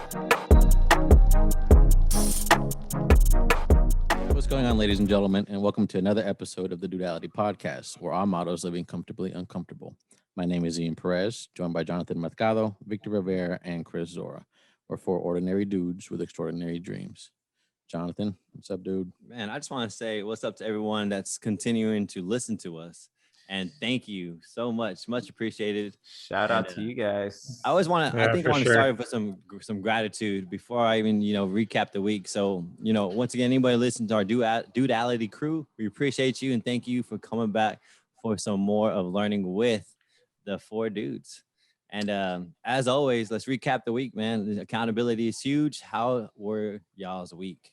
What's going on, ladies and gentlemen, and welcome to another episode of the Duality Podcast, where our motto is living comfortably uncomfortable. My name is Ian Perez, joined by Jonathan Mercado, Victor Rivera, and Chris Zora. We're four ordinary dudes with extraordinary dreams. Jonathan, what's up, dude? Man, I just want to say what's up to everyone that's continuing to listen to us. And thank you so much. Much appreciated. Shout out to you guys. I always want to, Yeah, I think I for want to sure. start with some gratitude before I even, recap the week. So, once again, anybody listening to our Duality crew, we appreciate you and thank you for coming back for some more of learning with the four dudes. And as always, let's recap the week, man. The accountability is huge. How were y'all's week?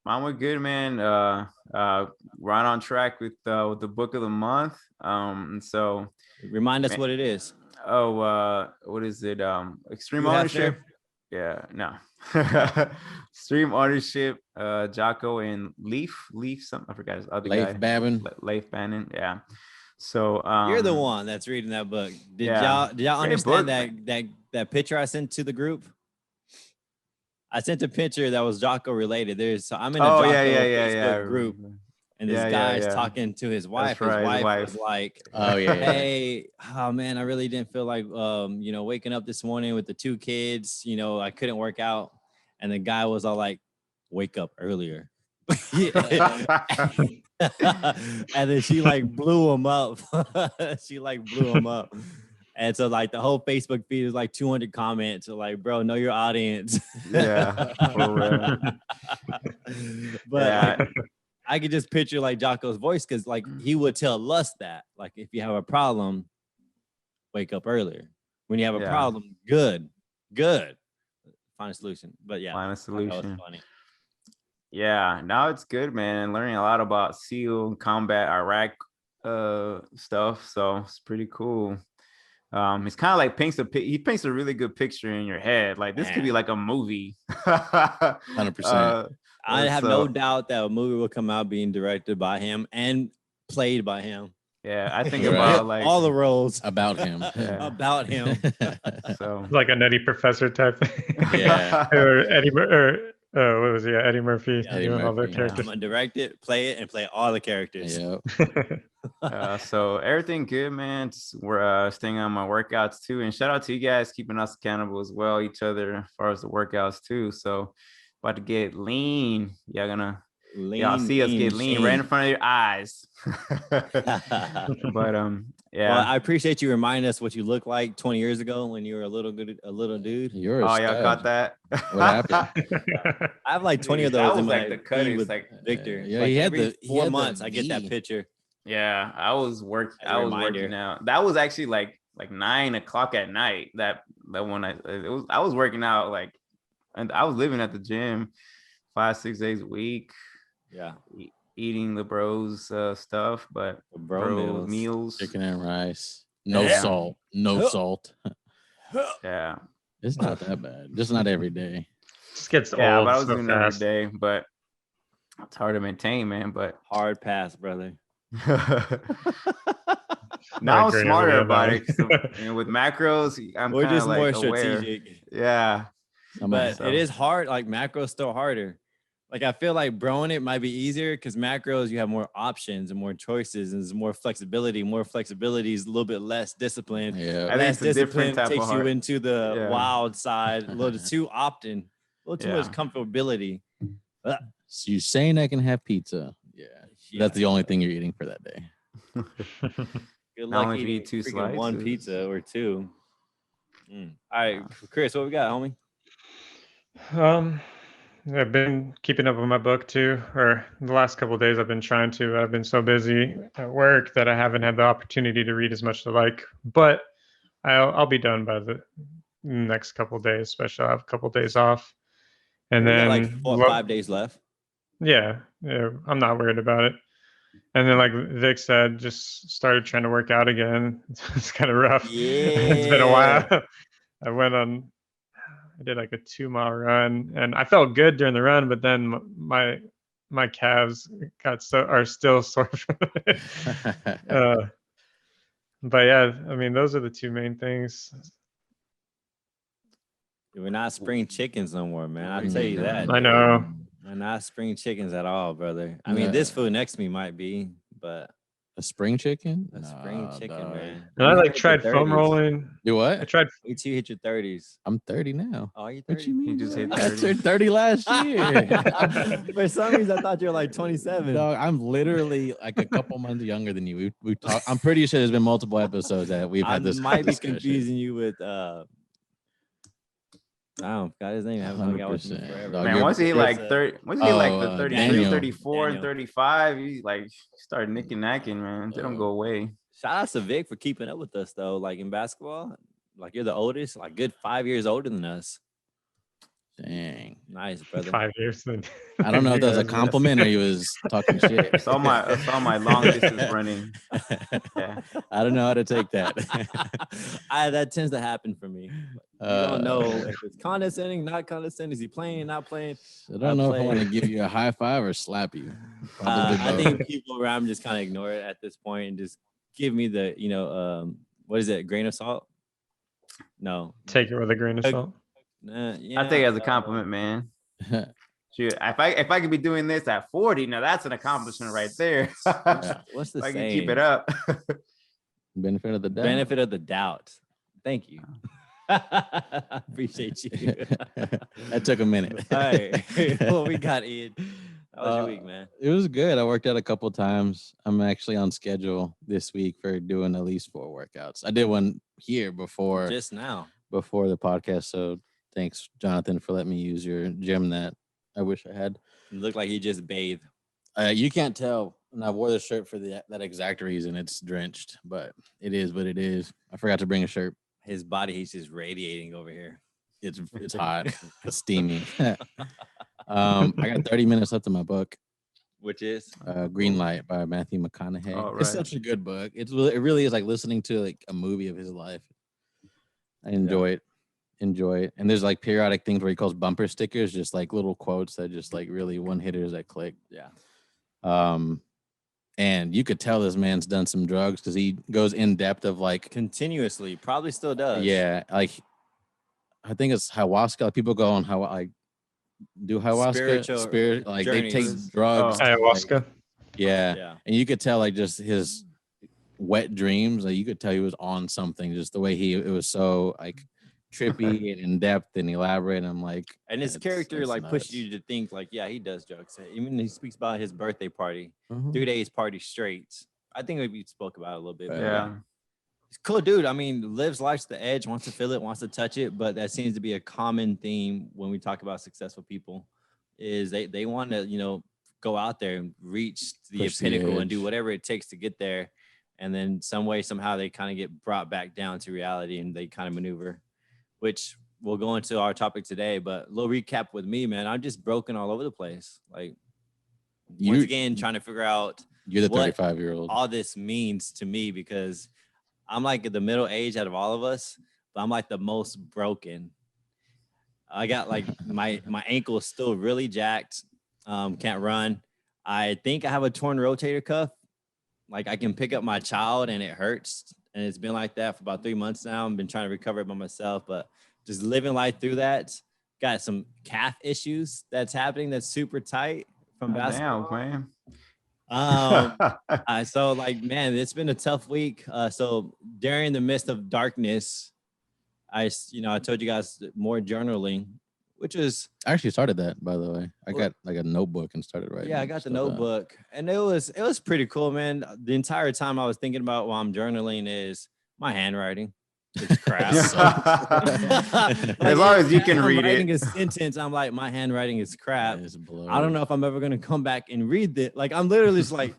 Mine were good, man. Right on track with the book of the month. And so Remind us what it is. What is it? Extreme You have ownership. Yeah, no. Extreme ownership, Jocko and Leaf something. I forgot his other guy. Leif Bannon. Yeah. So You're the one that's reading that book. Did yeah. y'all Great understand book. that picture I sent to the group? I sent a picture that was Jocko related. I'm in a Jocko Facebook group, and this guy's talking to his wife. That's right, his wife was like, Oh, yeah. "Hey, oh man, I really didn't feel like waking up this morning with the two kids. I couldn't work out." And the guy was all like, "Wake up earlier." And then she like blew him up. And so like the whole Facebook feed is like 200 comments. So like, bro, know your audience. Yeah, for real. But like, I could just picture like Jocko's voice because like he would tell us that like if you have a problem, wake up earlier. When you have a problem, good, find a solution. But yeah, find a solution. That was funny. Yeah, now it's good, man. Learning a lot about SEAL combat Iraq stuff, so it's pretty cool. It's kind of like he paints a really good picture in your head. Like this could be like a movie. 100%. I have no doubt that a movie will come out being directed by him and played by him. Yeah, I think about like all the roles About him. about him. So Like a Nutty Professor type thing. Yeah. Or Eddie Eddie Murphy. Eddie doing all the Murphy, yeah. characters. I'm gonna direct it, play it, and play all the characters. Yep. so everything good, man. We're staying on my workouts too, and shout out to you guys keeping us accountable as well, each other as far as the workouts too. So about to get lean. Y'all see us get lean right in front of your eyes. But yeah. Well, I appreciate you reminding us what you looked like 20 years ago when you were a little dude. You're a Y'all stud. caught that? What happened? I have like 20 of That those was in like my the cut feed is with like Victor. Yeah, Like he had every the- he 4 had the months I get that V. picture. Yeah, I was working reminder. out. That was actually like 9:00 at night. That one I was working out like, and I was living at the gym 5-6 days a week. Yeah. Eating the bros stuff, but The bro meals. Chicken and rice. No Yeah. salt. No salt. Yeah. It's not that bad. Just not every day. Just gets Yeah, old but I was so doing it every fast. day, but it's hard to maintain, man. But Hard pass, brother. now I'm agree, smarter yeah, about man. it. So, with macros, I'm We're kind of just like more aware. strategic. Yeah. But it is hard. Like macros still harder. Like I feel like broing it might be easier because macros you have more options and more choices and there's more flexibility. More flexibility is a little bit less discipline. Yeah. I think Less it's a different discipline type of takes you hard. into the Yeah. wild side a little too often, a little too much Yeah. comfortability. So you're saying I can have pizza? Yeah. That's the only thing you're eating for that day. Good Not luck only if you eating eat two freaking one slices. pizza or two. All right, Chris, what we got, homie? I've been keeping up with my book too, or the last couple of days I've been trying to. I've been so busy at work that I haven't had the opportunity to read as much as I like. But I'll be done by the next couple of days, especially I'll have a couple of days off. And We got then like 5 days left. yeah, I'm not worried about it. And then like Vic said, just started trying to work out again. It's kind of rough. It's been a while. I did like a 2-mile run and I felt good during the run, but then my calves are still sore from it. But yeah, I mean, those are the two main things. We're not spring chickens no more, man. I'll tell you that. I know. We're not spring chickens at all, brother. I mean, this Yeah. food next to me might be, but A spring chicken? a spring Nah, chicken, dog. man. And I You like hit tried your foam 30s. rolling. Do I what? tried. Wait till you hit your 30s. I'm 30 now. Oh, you What 30? you mean? just bro? hit I 30. turned 30 last year. For some reason, I thought you were like 27. Dog, I'm literally like a couple months younger than you. We talk. I'm pretty sure there's been multiple episodes that we've I had this might be discussion. confusing you with I don't forgot his name. I haven't hung out with him 100%, forever. dog. Man, You're- once he hit you're- like 30, once he hit like the 33, Daniel. 34, and Daniel. 35, he like started nicking knacking, man. They don't go away. Shout out to Vic for keeping up with us though. Like in basketball, like you're the oldest, like good 5 years older than us. Dang. Nice, brother. 5 years. Then I don't know if that was a Yes. compliment or he was talking shit. It's all my long distance running. Yeah. I don't know how to take that. That tends to happen for me. You don't know if it's condescending, not condescending. Is he playing, not playing? I don't know if I want to played. give you a high five or slap you. Probably I both. think people around just kind of ignore it at this point and just give me the, what is it, grain of salt? No. Take it with a grain of salt. Yeah, I take it as a compliment, man. Shoot, if I could be doing this at 40, now that's an accomplishment right there. Yeah. What's the I can saying? keep it up. Benefit of the doubt. Benefit of the doubt. Thank you. Appreciate you. That took a minute. All right. What we got, Ed? How was your week, man? It was good. I worked out a couple times. I'm actually on schedule this week for doing at least 4 workouts. I did one here before Just now. the podcast. So thanks, Jonathan, for letting me use your gym that I wish I had. It looked like he just bathed. You can't tell. And I wore the shirt for that exact reason. It's drenched, but it is what it is. I forgot to bring a shirt. His body, he's just radiating over here. It's hot. It's steamy. I got 30 minutes left in my book, Which is Green Light by Matthew McConaughey. Oh, It's right. such a good book. It really is like listening to like a movie of his life. I enjoy it. And there's like periodic things where he calls bumper stickers, just like little quotes that just like really one hitters that click. yeah. And you could tell this man's done some drugs because he goes in depth of like, Continuously, probably still does. yeah, like I think it's ayahuasca. Like, people go on how like do ayahuasca, Spiritual spirit, like they take journeys. drugs. Oh. to, like- Ayahuasca. yeah. Yeah. And you could tell like just his wet dreams, like you could tell he was on something, just the way it was so like trippy and in depth and elaborate. And I'm like, And his It's- character it's like pushed nuts. you to think like, yeah, he does drugs. Even he speaks about his birthday party, mhm. 3 days party straight. I think we spoke about it a little bit. but Yeah. He's a cool dude. I mean, lives life to the edge, wants to feel it, wants to touch it. But that seems to be a common theme when we talk about successful people is they want to, go out there and reach the Push the pinnacle and do edge. whatever it takes to get there. And then some way, somehow they kind of get brought back down to reality and they kind of maneuver, which we'll go into our topic today. But a little recap with me, man. I'm just broken all over the place. Like, once You- again, trying to figure out You're the what 35-year-old. all this means to me because I'm like the middle age out of all of us, but I'm like the most broken. I got like my ankle is still really jacked. Can't run. I think I have a torn rotator cuff. Like I can pick up my child and it hurts. And it's been like that for about 3 months now. I've been trying to recover it by myself, but just living life through that. Got some calf issues that's happening that's super tight from basketball. Damn, man. So like, man, it's been a tough week. So during the midst of darkness, I told you guys more journaling, which is, I actually started that, by the way. I Well- got like a notebook and started writing. yeah, I got the stuff out. notebook and it was pretty cool, man. The entire time I was thinking about while I'm journaling is my handwriting. It's crap. As long as you can I'm read writing it. a sentence, I'm like, my handwriting is crap. It's blurry. I don't know if I'm ever gonna come back and read it. Like I'm literally just like,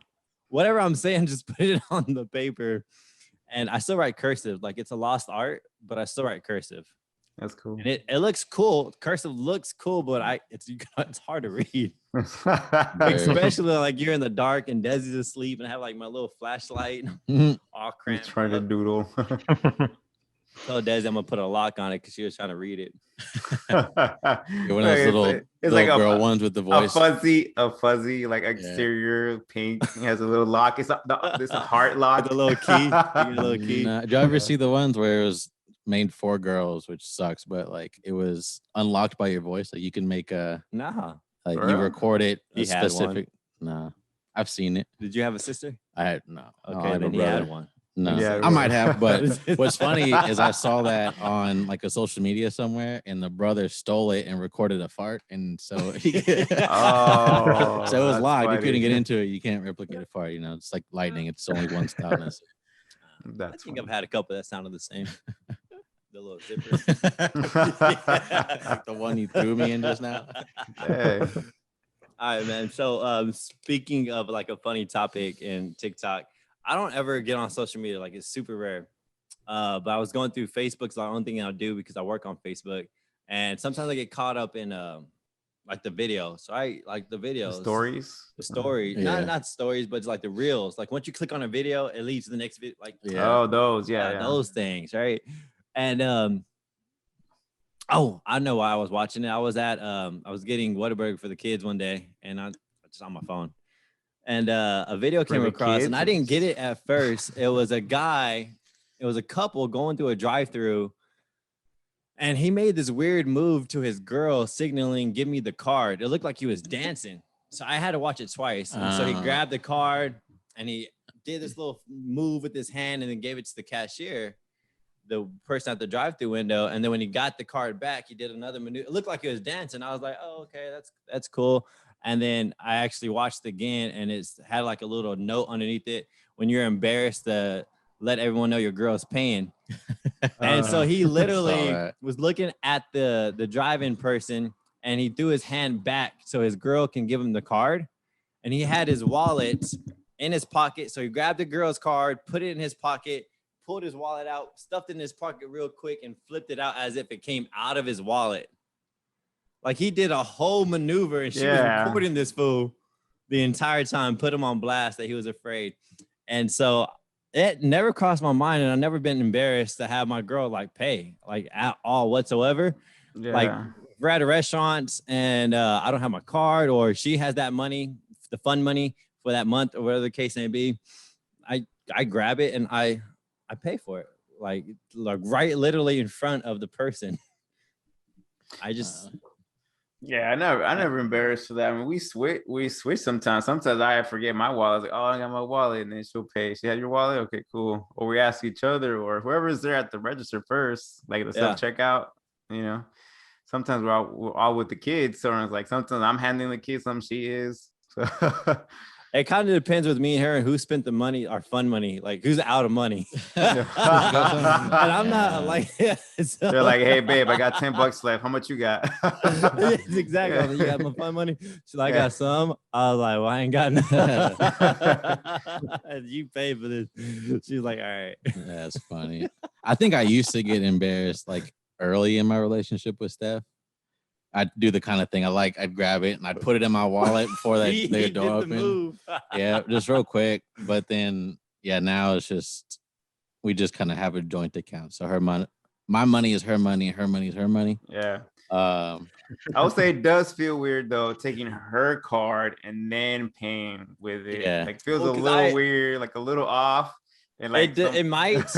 whatever I'm saying, just put it on the paper. And I still write cursive. Like it's a lost art, but I still write cursive. That's cool. And it looks cool. Cursive looks cool, but it's hard to read. Very- Especially like you're in the dark and Desi's asleep and I have like my little flashlight Mhm. all I'm cramped. trying to up. doodle. Told Desi I'm gonna put a lock on it because she was trying to read it. You're one of those little like girl a ones with the a voice. fuzzy like exterior pink. It has a little lock. It's a heart lock. With a little key. You get a little key. Nah, did you ever see the ones where it was made for girls, which sucks, but like it was unlocked by your voice. Like you can make a Nah. like For you real? record it a He had one. specific. Nah, I've seen it. Did you have a sister? I had no. Okay, I have then a he had brother. one. No, Yeah, I might have, but It's- what's funny is I saw that on like a social media somewhere, and the brother stole it and recorded a fart, and so Oh, so it was that's locked. You funny. couldn't get into it. You can't replicate a fart. You know, it's like lightning. It's only one style. And that's I That's think funny. I've had a couple that sounded the same. The little zipper. it. Like the one you threw me in just now. Hey. All right, man. So speaking of like a funny topic in TikTok, I don't ever get on social media. Like it's super rare. But I was going through Facebook. It's the only thing I'll do because I work on Facebook. And sometimes I get caught up in like the video. So I like the videos. Stories. The story. Yeah. Not stories, but it's like the reels. Like once you click on a video, it leads to the next video. Like Yeah. Oh, those. Yeah. those things, right? And oh, I know why I was watching it. I was getting Whataburger for the kids one day, and I just on my phone, and a video For came the across, and I kids? didn't get it at first. It was a couple going through a drive-through, and he made this weird move to his girl, signaling, "Give me the card." It looked like he was dancing, so I had to watch it twice. And so he grabbed the card, and he did this little move with his hand, and then gave it to the cashier, the person at the drive-through window. And then when he got the card back, he did another maneuver. It looked like he was dancing. I was like, oh, okay, that's cool. And then I actually watched it again, and it's had like a little note underneath it: when you're embarrassed to let everyone know your girl's paying. And so he literally that. was looking at the drive-in person, and he threw his hand back so his girl can give him the card. And he had his wallet in his pocket. So he grabbed the girl's card, put it in his pocket, pulled his wallet out, stuffed it in his pocket real quick, and flipped it out as if it came out of his wallet. Like he did a whole maneuver, and she was recording this fool the entire time, put him on blast that he was afraid. And so it never crossed my mind, and I've never been embarrassed to have my girl like pay, like at all whatsoever. Yeah. Like we're at a restaurant and I don't have my card, or she has that money, the fund money for that month, or whatever the case may be. I grab it and I pay for it, like right literally in front of the person. I just Yeah, I never embarrassed for that. I mean, we switch sometimes. Sometimes I forget my wallet. I was like, oh, I got my wallet, and then she'll pay. She had your wallet? Okay, cool. Or we ask each other, or whoever's there at the register first, like the self checkout. You know, sometimes we're all with the kids. So it's like sometimes I'm handling the kids, some she is. So it kind of depends with me and her and who spent the money, our fun money, like who's out of money. And I'm not like, so. They're like, hey babe, I got $10 left. How much you got? Yes, exactly. I was like, you got my fun money? She's like, I got some. I was like, well, I ain't got none. You pay for this. She's like, all right. That's funny. I think I used to get embarrassed like early in my relationship with Steph. I'd do the kind of thing I'd grab it and I'd put it in my wallet before their door opened. Yeah, just real quick. But then, now it's just, we just kind of have a joint account. So her money, my money is her money, her money is her money. Yeah. I would say it does feel weird though, taking her card and then paying with it. Yeah. Like feels a little weird, like a little off. And like it might.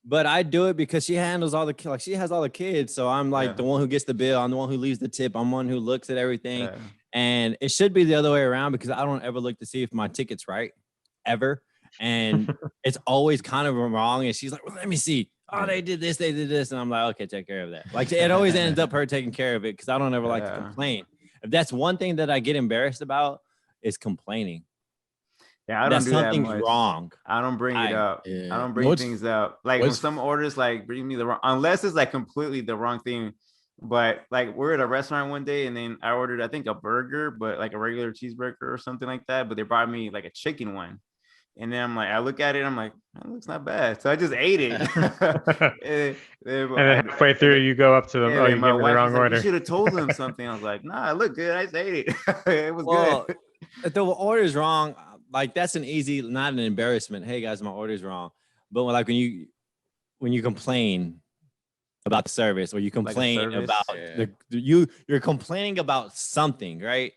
But I do it because she handles all she has all the kids. So I'm like the one who gets the bill. I'm the one who leaves the tip. I'm one who looks at everything. Yeah. And it should be the other way around because I don't ever look to see if my ticket's right, ever. And it's always kind of wrong. And she's like, well, let me see. Oh, they did this. And I'm like, okay, take care of that. Like it always ends up her taking care of it because I don't ever like to complain. If that's one thing that I get embarrassed about is complaining. Yeah, I don't do that much. Wrong. I don't bring it up. Yeah. I don't bring things up. Like when some orders like bring me the wrong, unless it's like completely the wrong thing. But like we're at a restaurant one day and then I ordered, I think a burger, but like a regular cheeseburger or something like that. But they brought me like a chicken one. And then I'm like, I look at it, I'm like, that looks not bad. So I just ate it. and then halfway through, you go up to them. Oh, you gave me the wrong order. You should have told them something. I was like, nah, it looked good. I just ate it. It was good. If the order's wrong, like that's an easy, not an embarrassment. Hey guys, my order's wrong. But like when you complain about the service, or you complain about you're complaining about something, right?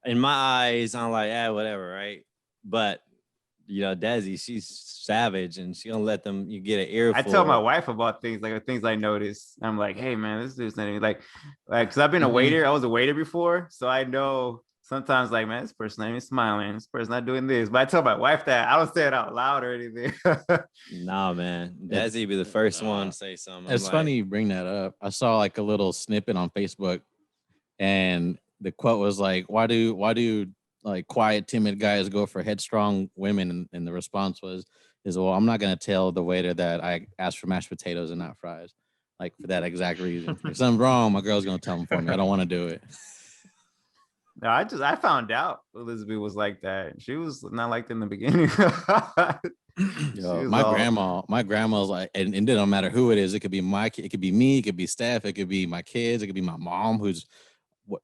In my eyes, I'm like, whatever, right? But Desi, she's savage, and she don't let them. You get an earful. I tell my wife about things I notice. I'm like, hey man, this dude's not even like because I've been a waiter. I was a waiter before, so I know sometimes like, man, this person ain't even smiling. This person not doing this. But I tell my wife that I don't say it out loud or anything. Nah, man, Desi be the first one to say something. It's funny you bring that up. I saw like a little snippet on Facebook, and the quote was like, why do like quiet, timid guys go for headstrong women? And the response is, well, I'm not gonna tell the waiter that I asked for mashed potatoes and not fries, like for that exact reason. If something's wrong, my girl's gonna tell them for me. I don't want to do it. No, I found out Elizabeth was like that. She was not like that in the beginning. Yo, my grandma's like, and it didn't matter who it is. It could be my kid, it could be me, it could be Steph, it could be my kids, it could be my mom, who's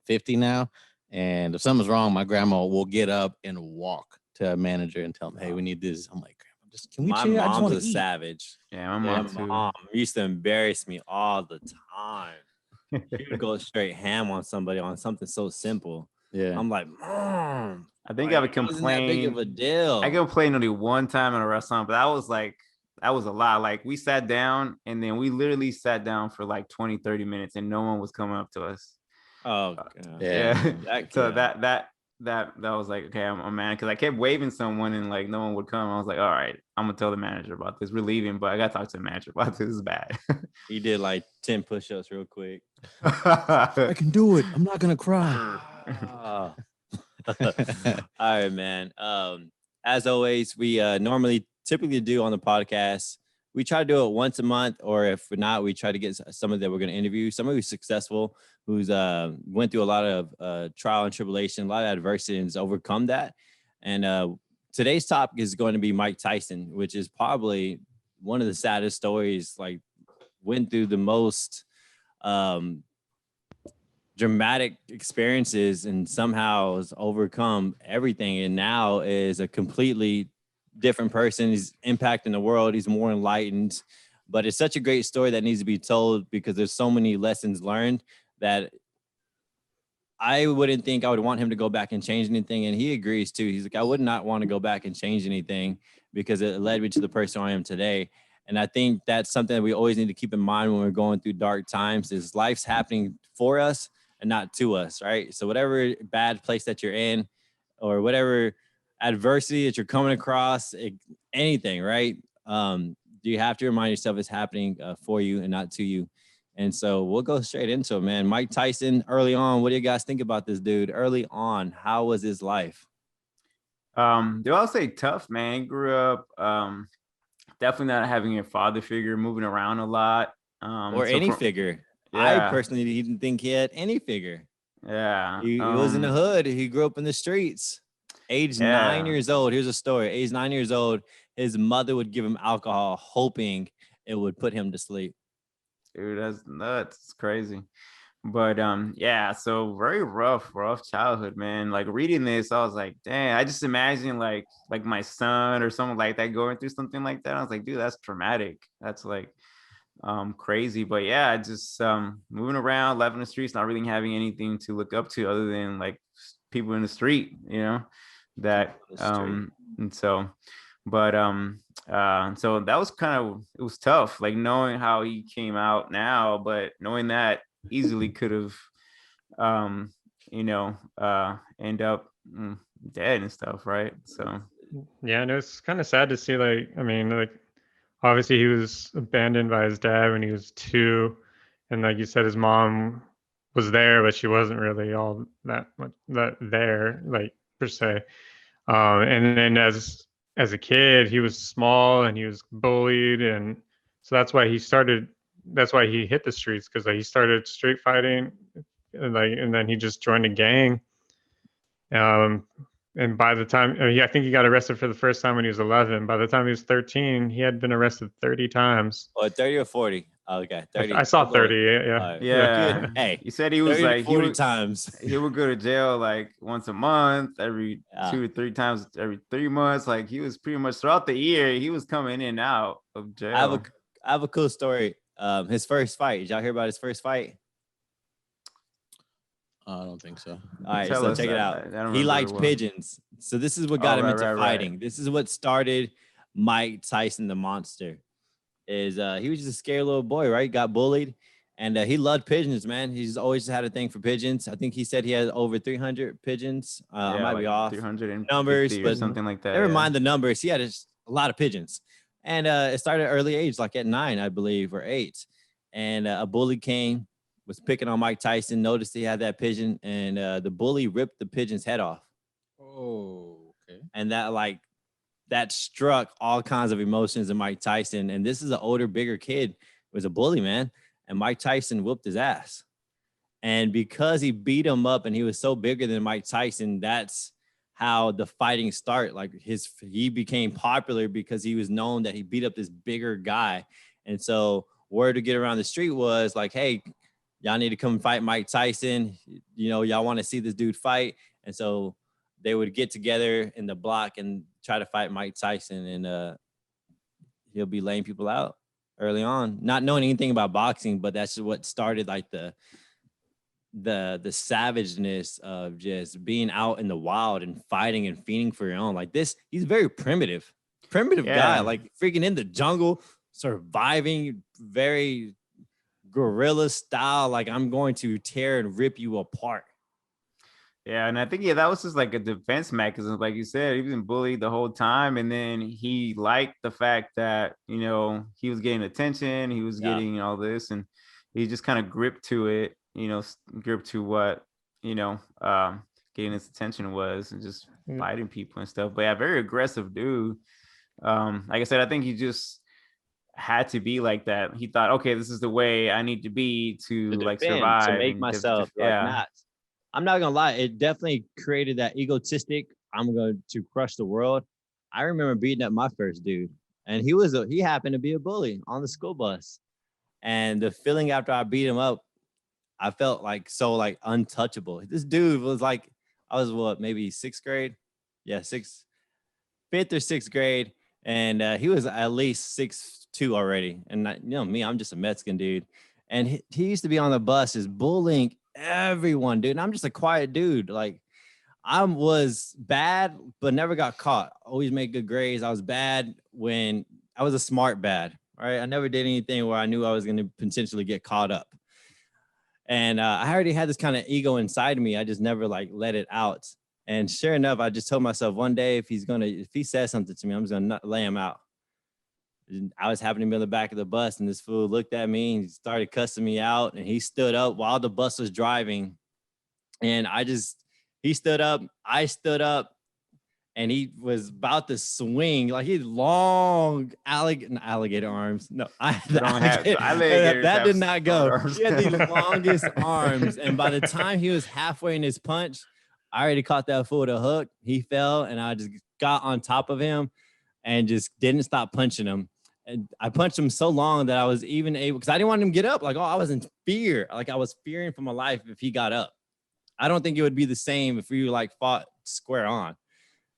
50 now. And if something's wrong, my grandma will get up and walk to a manager and tell them, hey, we need this. I'm like, grandma, just can we my chill? mom's a savage. Yeah, my mom too. Used to embarrass me all the time. She would go straight ham on somebody on something so simple. Yeah, I'm like, Mom, I think I would complain. That big of a deal. I complained only one time in a restaurant, but that was a lot. Like we sat down and then we literally sat down for like 20, 30 minutes and no one was coming up to us. Oh, yeah. So that was like, okay, I'm mad because I kept waving someone and like no one would come. I was like, all right, I'm gonna tell the manager about this. We're leaving, but I gotta talk to the manager about this. This is bad. He did like 10 push-ups real quick. I can do it. I'm not gonna cry. All right, man. As always, we typically do on the podcast. We try to do it once a month, or if not, we try to get somebody that we're going to interview, somebody who's successful, who's went through a lot of trial and tribulation, a lot of adversity, and has overcome that. And today's topic is going to be Mike Tyson, which is probably one of the saddest stories. Like, went through the most dramatic experiences and somehow has overcome everything, and now is a completely different person. He's impacting the world. He's more enlightened, but it's such a great story that needs to be told because there's so many lessons learned that I wouldn't think I would want him to go back and change anything. And he agrees too. He's like, I would not want to go back and change anything because it led me to the person I am today. And I think that's something that we always need to keep in mind when we're going through dark times is life's happening for us and not to us, right? So whatever bad place that you're in or whatever adversity that you're coming across, anything, right? You have to remind yourself it's happening for you and not to you. And so we'll go straight into it, man. Mike Tyson, early on, what do you guys think about this dude? Early on, how was his life? I'll say tough, man. Grew up definitely not having a father figure, moving around a lot. Or any figure. Yeah. I personally didn't think he had any figure. Yeah. He was in the hood. He grew up in the streets. Age 9 years old. Here's a story. Age 9 years old, his mother would give him alcohol, hoping it would put him to sleep. Dude, that's nuts. It's crazy. But yeah, so very rough childhood, man. Like reading this, I was like, dang, I just imagine like my son or someone like that going through something like that. I was like, dude, that's traumatic. That's like crazy. But yeah, just moving around, living in the streets, not really having anything to look up to other than like people in the street, that and so but so that was it was tough, like knowing how he came out now, but knowing that easily could have end up dead and stuff, right? So yeah, and it's kind of sad to see, like, I mean, like obviously he was abandoned by his dad when he was 2, and like you said, his mom was there, but she wasn't really all that much there, like, per se. And then as a kid, he was small and he was bullied, and so that's why he hit the streets, because like, he started street fighting, and then he just joined a gang. And by the time I think he got arrested for the first time when he was 11. By the time he was 13, he had been arrested 30 times. Oh, 30 or 40? Okay, 30. I saw 30. Yeah. Yeah. Hey, he said he was 30 to 40 times. He would go to jail like once a month, every 2 to 3 times every 3 months. Like he was pretty much throughout the year, he was coming in and out of jail. I have a cool story. His first fight. Did y'all hear about his first fight? I don't think so. All right, Tell so us. check it out. I don't He remember liked it well. pigeons. So this is what Oh, got him right, into right, right. fighting. This is what started Mike Tyson the Monster. Is he was just a scared little boy, right? Got bullied, and he loved pigeons, man. He's always had a thing for pigeons. I think he said he had over 300 pigeons. I Yeah, might be like off 350 numbers, or but something like that. never yeah. mind the numbers. He had a lot of pigeons, and it started at early age, like at 9, I believe, or 8. And a bully came, was picking on Mike Tyson, noticed he had that pigeon, and the bully ripped the pigeon's head off. Oh, okay. And that struck all kinds of emotions in Mike Tyson. And this is an older, bigger kid. It was a bully, man. And Mike Tyson whooped his ass. And because he beat him up and he was so bigger than Mike Tyson, that's how the fighting started. Like he became popular because he was known that he beat up this bigger guy. And so word to get around the street was like, hey, y'all need to come fight Mike Tyson. You know, y'all want to see this dude fight. And so they would get together in the block and try to fight Mike Tyson. And he'll be laying people out early on, not knowing anything about boxing, but that's what started like the savageness of just being out in the wild and fighting and feeding for your own. Like this, he's very primitive guy, Yeah. like freaking in the jungle, surviving, very guerrilla style. Like I'm going to tear and rip you apart. Yeah, and I think that was just like a defense mechanism, like you said. He was been bullied the whole time, and then he liked the fact that he was getting attention, he was getting all this, and he just kind of gripped to it, gripped to what getting his attention was, and just fighting people and stuff. But yeah, very aggressive dude. Like I said, I think he just had to be like that. He thought, okay, this is the way I need to be to like defend, survive, to make and myself like not. I'm not gonna lie, it definitely created that egotistic, I'm going to crush the world. I remember beating up my first dude, and he happened to be a bully on the school bus. And the feeling after I beat him up, I felt like so like untouchable. This dude was like, I was maybe 6th grade? Yeah, 5th or 6th grade. And he was at least 6'2" already. And me, I'm just a Mexican dude. And he used to be on the bus just bullying everyone, dude. And I'm just a quiet dude. Like I was bad, but never got caught. Always made good grades. I was bad when I was a smart bad. All right. I never did anything where I knew I was going to potentially get caught up. And I already had this kind of ego inside of me. I just never like let it out. And sure enough, I just told myself one day, if he says something to me, I'm just going to lay him out. I was happening to be on the back of the bus, and this fool looked at me and started cussing me out. And he stood up while the bus was driving. And he stood up, I stood up, and he was about to swing. Like he had long alligator arms. No, that did not go. He had the longest arms. And by the time he was halfway in his punch, I already caught that fool with a hook. He fell, and I just got on top of him and just didn't stop punching him. And I punched him so long that I was even able, because I didn't want him to get up. Like, I was in fear. Like I was fearing for my life if he got up. I don't think it would be the same if we like fought square on.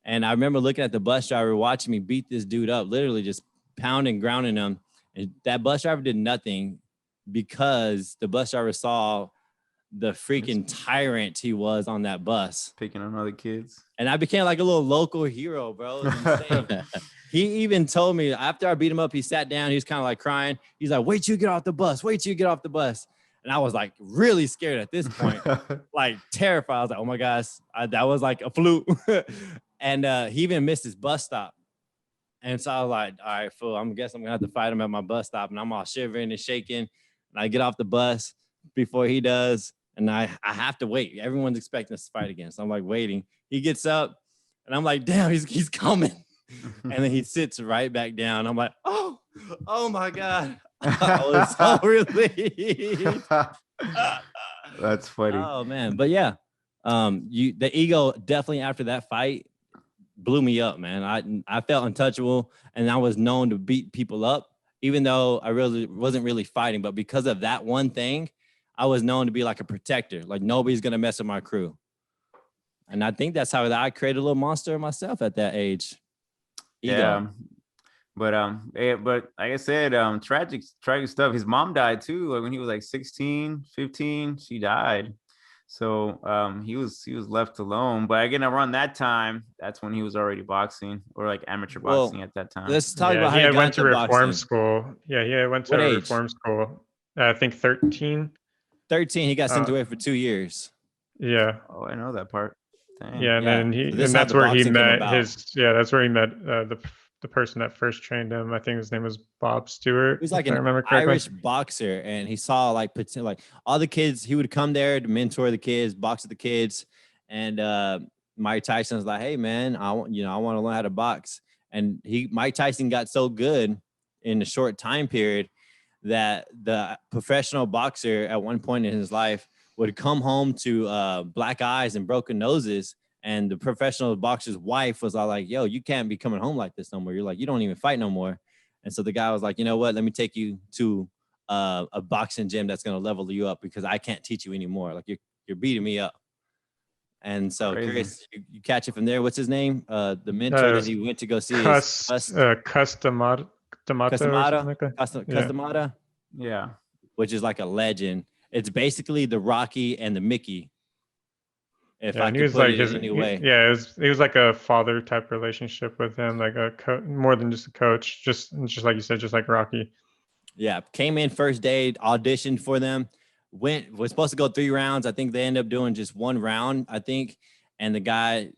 And I remember looking at the bus driver watching me beat this dude up, literally just pounding, grounding him. And that bus driver did nothing because the bus driver saw the freaking tyrant he was on that bus. Picking on other kids. And I became like a little local hero, bro. It was insane. He even told me after I beat him up, he sat down. He was kind of like crying. He's like, wait till you get off the bus. Wait till you get off the bus. And I was like really scared at this point, like terrified. I was like, oh my gosh, that was like a fluke. And he even missed his bus stop. And so I was like, all right, fool, I'm going to have to fight him at my bus stop. And I'm all shivering and shaking. And I get off the bus before he does. And I have to wait. Everyone's expecting us to fight again. So I'm like waiting. He gets up and I'm like, damn, he's coming. And then he sits right back down. I'm like, oh my God. I was so relieved. That's funny. Oh man. But yeah, the ego definitely after that fight blew me up, man. I felt untouchable, and I was known to beat people up, even though I really wasn't really fighting. But because of that one thing, I was known to be like a protector. Like nobody's gonna mess with my crew. And I think that's how I created a little monster myself at that age. Ego. Yeah. But like I said, tragic stuff. His mom died too. Like when he was like 16, 15, she died. So he was left alone. But again, around that time, that's when he was already boxing or like amateur Well, boxing at that time. let's talk Yeah, about how he he had got went to into reform boxing. school. Yeah, he went to What a age? reform school. I think 13. 13. He got sent Uh, away for 2 years. Yeah, Oh, I know that part. Dang. yeah, and Yeah. then So this is and how that's the where he boxing came met about. that's where he met the person that first trained him. I think his name was Bob Stewart, He was like if I an remember correctly. Irish boxer, and he saw like all the kids. He would come there to mentor the kids, box with the kids, and Mike Tyson was like, "Hey, man, I want to learn how to box." And Mike Tyson got so good in a short time period that the professional boxer at one point in his life would come home to black eyes and broken noses. And the professional boxer's wife was all like, "Yo, you can't be coming home like this no more. You're like, you don't even fight no more." And so the guy was like, "You know what? Let me take you to a boxing gym that's going to level you up because I can't teach you anymore. Like you're beating me up." And so, Crazy. Chris, you catch it from there. What's his name? The mentor that he went to go see is Customata or something like that. Yeah. Customata, Yeah. which is like a legend. It's basically the Rocky and the Mickey. If Yeah, I and he could was put like it in any way. it was like a father type relationship with him, like more than just a coach, just like you said, just like Rocky. Yeah, came in first day, auditioned for them, was supposed to go 3 rounds. I think they ended up doing just 1 round, I think. And the guy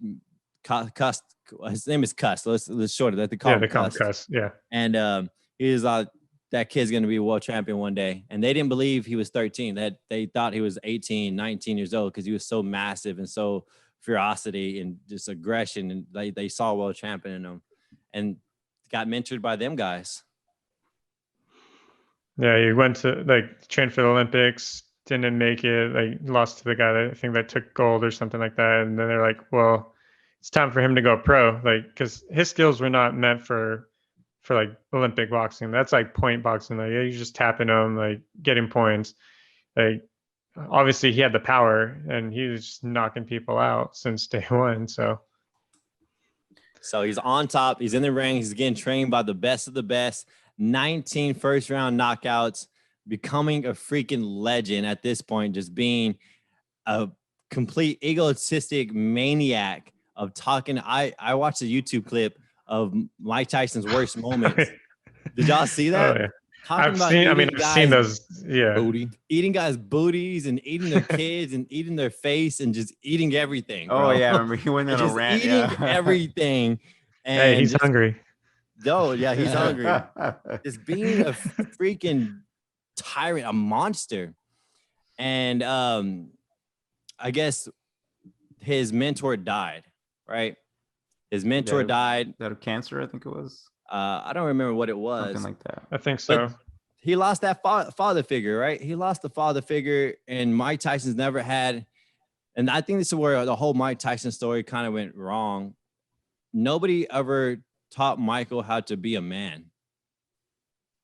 cussed. His name is Cuss. Let's short it. They call him Cuss. Yeah. And he was like, that kid's going to be a world champion one day. And they didn't believe he was 13. They thought he was 18, 19 years old because he was so massive and so ferocity and just aggression. And they saw a world champion in him and got mentored by them guys. Yeah, he went to train for the Olympics, didn't make it, like lost to the guy that I think that took gold or something like that. And then they're like, well, it's time for him to go pro, like because his skills were not meant for like Olympic boxing. That's like point boxing. Like, yeah, you're just tapping them, like getting points. Like obviously he had the power and he was just knocking people out since day one. So he's on top. He's in the ring. He's getting trained by the best of the best. 19 first round knockouts, becoming a freaking legend at this point, just being a complete egotistic maniac of talking. I watched a YouTube clip of Mike Tyson's worst moments. Did y'all see that? Oh, yeah. I've seen those. Yeah. Booty. Eating guys' booties and eating their kids and eating their face and just eating everything. Oh bro. yeah, I remember he went on a just rant. eating Yeah. everything. And Hey, he's hungry. No, yeah, he's hungry. Just being a freaking tyrant, a monster. And I guess his mentor died, right? His mentor died. That of cancer, I think it was. I don't remember what it was. Something like that. I think so. But he lost that father figure, right? He lost the father figure, and Mike Tyson's never had. And I think this is where the whole Mike Tyson story kind of went wrong. Nobody ever taught Michael how to be a man.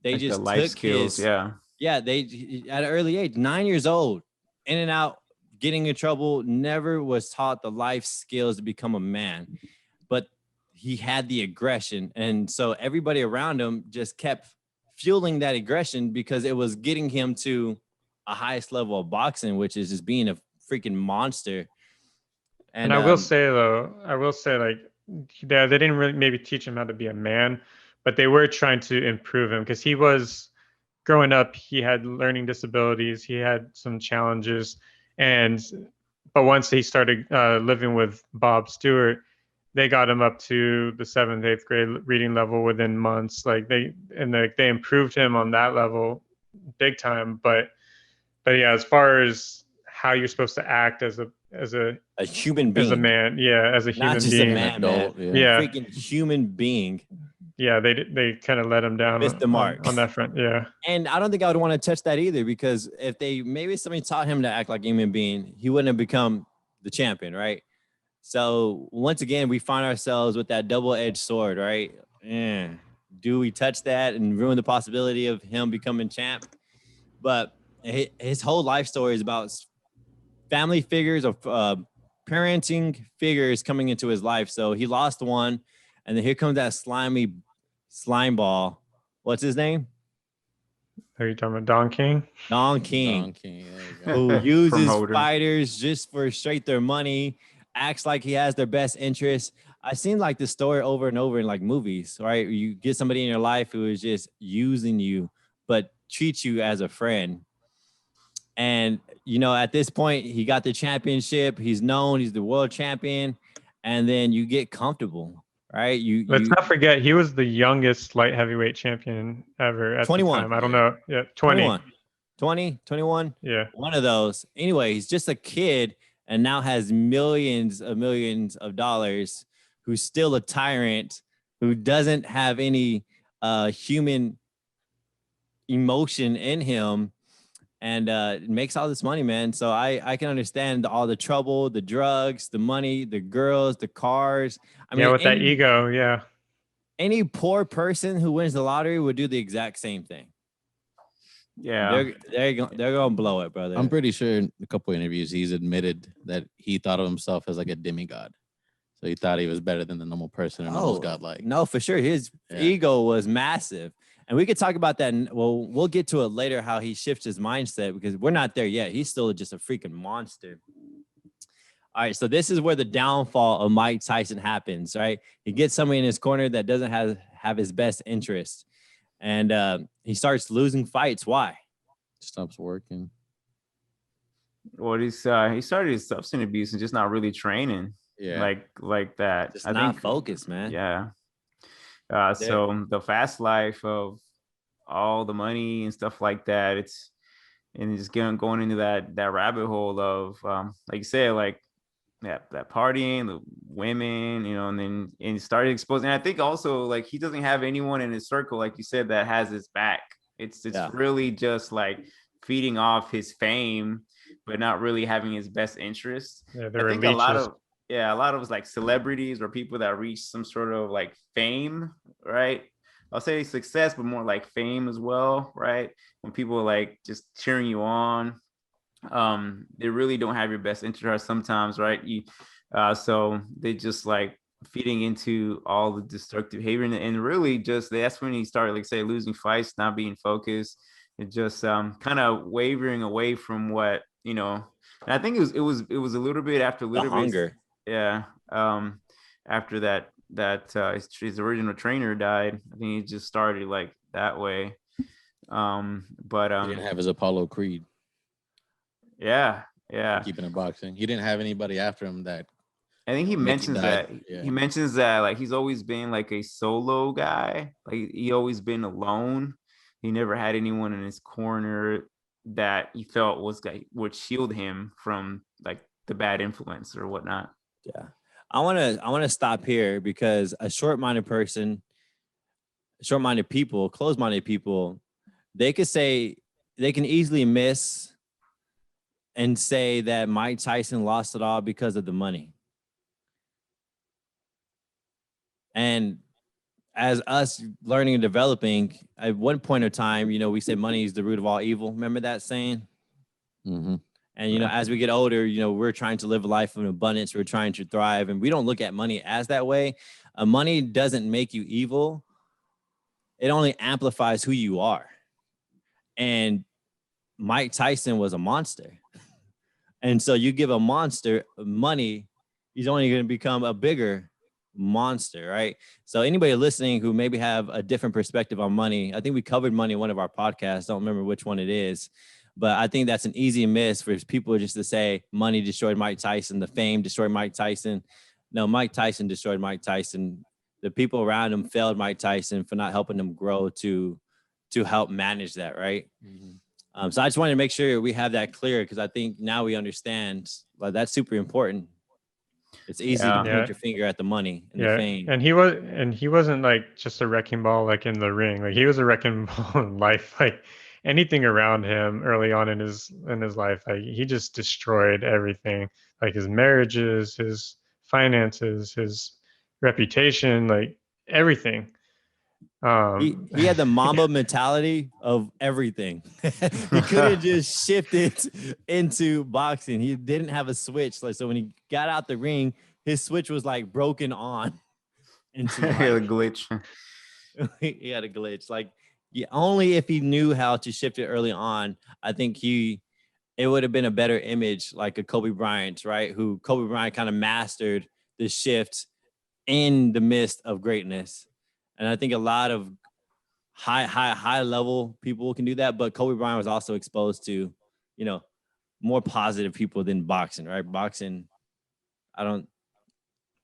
They Like just the life took skills. they at an early age, 9 years old, in and out, getting in trouble, never was taught the life skills to become a man. But he had the aggression. And so everybody around him just kept fueling that aggression because it was getting him to a highest level of boxing, which is just being a freaking monster. And I will say like they didn't really maybe teach him how to be a man, but they were trying to improve him because he was growing up. He had learning disabilities. He had some challenges, but once he started living with Bob Stewart, they got him up to the 7th, 8th grade reading level within months. Like they improved him on that level big time. But yeah, as far as how you're supposed to act as a human being, as a man, as a human not just being, a man, adult, man. yeah, freaking human being. Yeah, they kind of let him down Missed the mark on that front. Yeah, and I don't think I would want to touch that either because if maybe somebody taught him to act like a human being, he wouldn't have become the champion, right? So once again, we find ourselves with that double-edged sword, right? Do we touch that and ruin the possibility of him becoming champ? But his whole life story is about family figures of parenting figures coming into his life. So he lost one, and then here comes that slime ball. What's his name? Are you talking about Don King? Don King, Don King, there you go. who uses Promoter. fighters just for straight their money, acts like he has their best interest. I've seen like this story over and over in like movies, right? You get somebody in your life who is just using you, but treats you as a friend. And, you know, at this point, he got the championship. He's known, he's the world champion. And then you get comfortable, right? Let's not forget he was the youngest light heavyweight champion ever at 21. the time. I don't know. Yeah, 20. 21. Yeah. One of those. Anyway, he's just a kid and now has millions of dollars, who's still a tyrant, who doesn't have any human emotion in him, and makes all this money, man. So I can understand all the trouble, the drugs, the money, the girls, the cars. I mean, with that ego, yeah. Any poor person who wins the lottery would do the exact same thing. Yeah. They're gonna blow it, brother. I'm pretty sure in a couple of interviews he's admitted that he thought of himself as like a demigod. So he thought he was better than the normal person and almost godlike. No, for sure. His ego was massive. And we could talk about that. Well, we'll get to it later, how he shifts his mindset, because we're not there yet. He's still just a freaking monster. All right, so this is where the downfall of Mike Tyson happens, right? He gets somebody in his corner that doesn't have his best interest. And he starts losing fights. Why? Stops working. Well, he started his substance abuse and just not really training. Yeah. Like that. Just not focused, man. Yeah. So the fast life of all the money and stuff like that, it's just going into that rabbit hole of like you said, like that partying, the women, you know, and he started exposing. And I think also like he doesn't have anyone in his circle, like you said, that has his back. It's really just like feeding off his fame, but not really having his best interest. Yeah, I think a lot of like celebrities or people that reach some sort of like fame, right? I'll say success, but more like fame as well, right? When people are like just cheering you on, they really don't have your best interest sometimes, right? So they just like feeding into all the destructive behavior, and really just that's when he started, like say, losing fights, not being focused, and just kind of wavering away from what, you know. And I think it was a little bit after hunger. Yeah. After that his original trainer died, I think he just started like that way. But he didn't have his Apollo Creed. Yeah. Keeping it boxing. He didn't have anybody after him that. I think he mentions that. Yeah. He mentions that like he's always been like a solo guy. Like he always been alone. He never had anyone in his corner that he felt would shield him from like the bad influence or whatnot. Yeah. I want to stop here, because a short-minded people, closed-minded people, they can easily miss and say that Mike Tyson lost it all because of the money. And as us learning and developing, at one point of time, you know, we said money is the root of all evil. Remember that saying? Mm-hmm. And, you know, as we get older, you know, we're trying to live a life of abundance. We're trying to thrive. And we don't look at money as that way. Money doesn't make you evil. It only amplifies who you are. And Mike Tyson was a monster. And so you give a monster money, he's only going to become a bigger monster, right? So anybody listening who maybe have a different perspective on money, I think we covered money in one of our podcasts. Don't remember which one it is. But I think that's an easy miss for people just to say money destroyed Mike Tyson, the fame destroyed Mike Tyson. No, Mike Tyson destroyed Mike Tyson. The people around him failed Mike Tyson for not helping him grow to help manage that, right? Mm-hmm. So I just wanted to make sure we have that clear, because I think now we understand, like, that's super important. It's easy to point your finger at the money and the fame. And he wasn't like just a wrecking ball like in the ring. Like he was a wrecking ball in life. Like anything around him early on in his life, like he just destroyed everything. Like his marriages, his finances, his reputation, like everything. He had the Mamba mentality of everything. He could have just shifted into boxing. He didn't have a switch. Like, so when he got out the ring, his switch was like broken on. Into he had a glitch. He had a glitch. Like, Yeah, only if he knew how to shift it early on. I think it would have been a better image like a Kobe Bryant, right? Who Kobe Bryant kind of mastered the shift in the midst of greatness. And I think a lot of high level people can do that. But Kobe Bryant was also exposed to, you know, more positive people than boxing, right? Boxing, I don't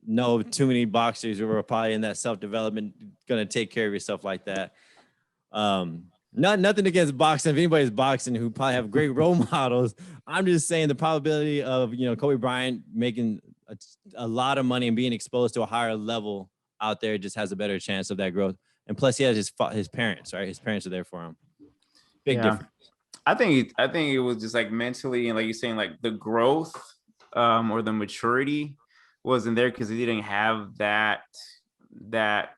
know too many boxers who are probably in that self-development, gonna take care of yourself like that. Nothing against boxing. If anybody's boxing who probably have great role models, I'm just saying the probability of Kobe Bryant making a lot of money and being exposed to a higher level out there just has a better chance of that growth. And plus, he has his parents, right? His parents are there for him. Big difference. I think it was just like mentally, and like you're saying, like the growth or the maturity wasn't there because he didn't have that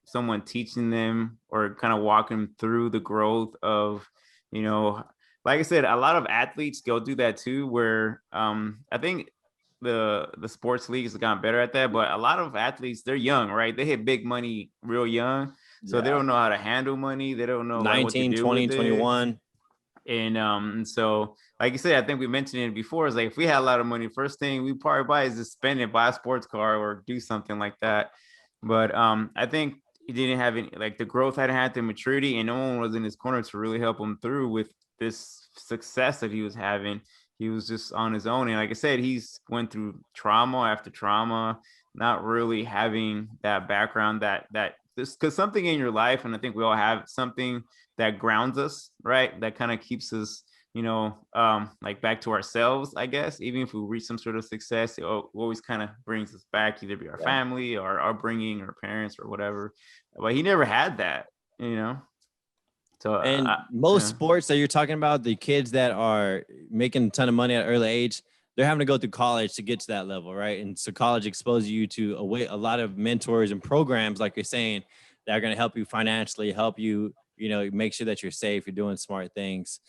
someone teaching them or kind of walking through the growth of, like I said, a lot of athletes go through that too, where I think the sports leagues have gotten better at that, but a lot of athletes, they're young, right? They hit big money real young. So they don't know how to handle money. They don't know 19, what to do 20, with 21. And so, like you said, I think we mentioned it before. Is like if we had a lot of money, first thing we probably buy is just spend it, buy a sports car or do something like that. But I think he didn't have any, like the growth hadn't had the maturity, and no one was in his corner to really help him through with this success that he was having. He was just on his own, and like I said, he's went through trauma after trauma, not really having that background that this, because something in your life, and I think we all have something that grounds us, right? That kind of keeps us, like back to ourselves, I guess. Even if we reach some sort of success, it always kind of brings us back, either be our family or our upbringing or parents or whatever. But he never had that, So And most sports that you're talking about, the kids that are making a ton of money at an early age, they're having to go through college to get to that level, right? And so college exposes you to a lot of mentors and programs, like you're saying, that are going to help you financially, help you, make sure that you're safe, you're doing smart things.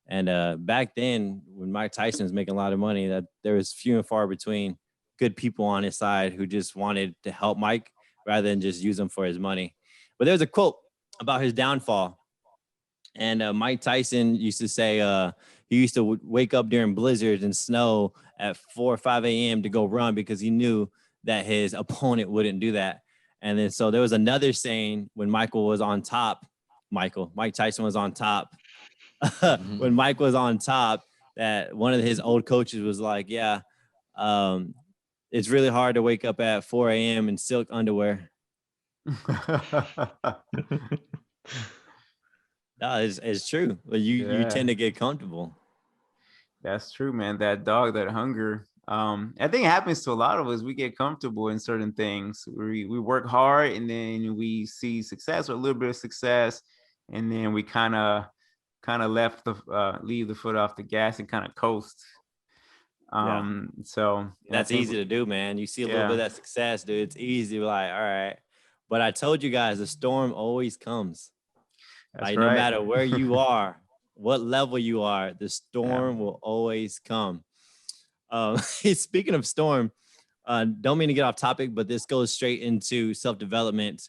And back then, when Mike Tyson was making a lot of money, that there was few and far between good people on his side who just wanted to help Mike rather than just use him for his money. But there's a quote about his downfall. And Mike Tyson used to say he used to wake up during blizzards and snow at 4 or 5 a.m. to go run because he knew that his opponent wouldn't do that. And then so there was another saying when Mike Tyson was on top. When Mike was on top, that one of his old coaches was like, it's really hard to wake up at 4 a.m. in silk underwear. No, it's true. You tend to get comfortable. That's true, man. That dog, that hunger. I think it happens to a lot of us. We get comfortable in certain things. We work hard, and then we see success or a little bit of success, and then we kind of leave the foot off the gas and kind of coast. So that's easy to do, man. You see a little bit of that success, dude. It's easy. Like, all right. But I told you guys, the storm always comes. That's like, right. No matter where you are, what level you are, the storm will always come. Speaking of storm, don't mean to get off topic, but this goes straight into self-development.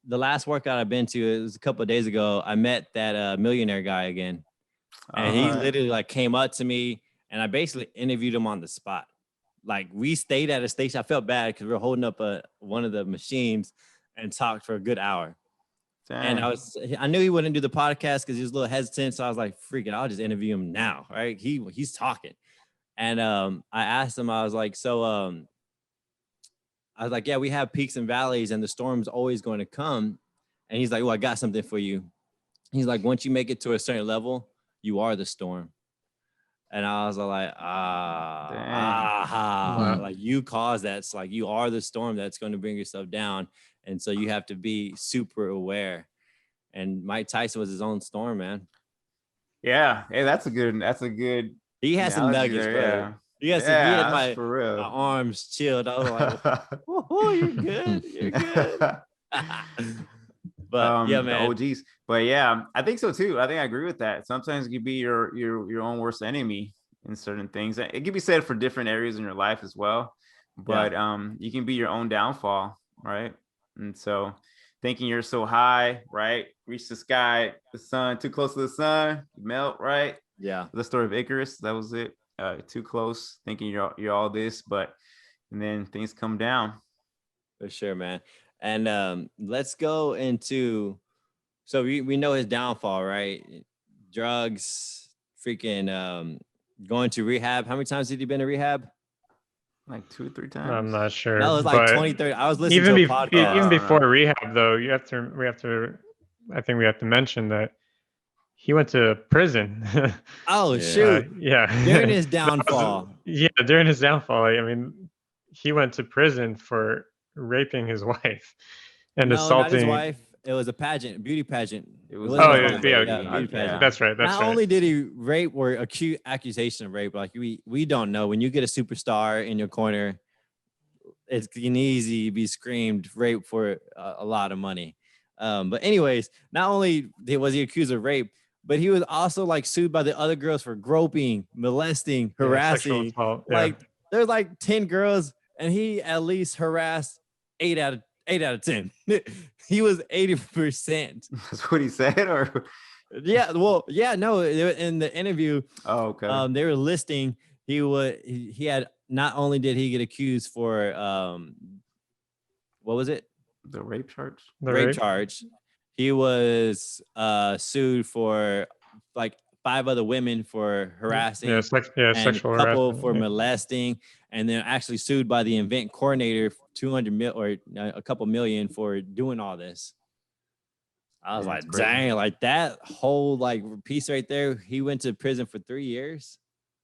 The last workout I've been to, it was a couple of days ago. I met that millionaire guy again. And he literally like came up to me, and I basically interviewed him on the spot. Like, we stayed at a station. I felt bad because we were holding up one of the machines and talked for a good hour. Dang. And I knew he wouldn't do the podcast because he was a little hesitant. So I was like, freak it, I'll just interview him now. Right. He's talking. And I asked him, I was like, yeah, we have peaks and valleys and the storm's always going to come. And he's like, well, I got something for you. He's like, once you make it to a certain level, you are the storm. And I was like, like you caused that. It's like you are the storm that's going to bring yourself down. And so you have to be super aware. And Mike Tyson was his own storm, man. Yeah. Hey, that's a good. He has some nuggets, bro. He had my arms chilled. I was like, oh, you're good. You're good. But yeah, man. The OGs. But yeah, I think so too. I think I agree with that. Sometimes you can be your own worst enemy in certain things. It can be said for different areas in your life as well. But you can be your own downfall, right? And so thinking you're so high, right? Reach the sky, the sun, too close to the sun, you melt, right? Yeah. The story of Icarus, that was it. Too close, thinking you're all this, and then things come down. For sure, man. And let's go into, so we know his downfall, right? Drugs, freaking going to rehab. How many times had he been to rehab? Like 2 or 3 times. I'm not sure. No, it was like but 20, 30. I was listening even to a before podcast. even before rehab, though, I think we have to mention that he went to prison. Oh, Yeah. shoot. Yeah. During his downfall. During his downfall. I mean, he went to prison for raping his wife and No, not his assaulting. wife. It was a pageant, beauty pageant. It was wasn't Oh, his yeah, wife. yeah, beauty pageant. That's right. That's Not right. only did he rape or acute accusation of rape, like we don't know. When you get a superstar in your corner, it can easy be screamed rape for a lot of money. But anyways, not only was he accused of rape, but he was also like sued by the other girls for groping, molesting, Sexual harassing. assault, Like there's like 10 girls, and he at least harassed 8 out of 10. He was 80%. That's what he said, or Yeah, well, yeah, no. In the interview, oh, okay. they were listing he had, not only did he get accused for what was it? The rape charge. The Rape charge. He was sued for like 5 other women for harassing, Yeah, and sexual a couple harassment. for molesting, and then actually sued by the event coordinator 200 mil or a couple million for doing all this. I was Yeah, like, it's crazy. dang, like that whole like piece right there. He went to prison for 3 years.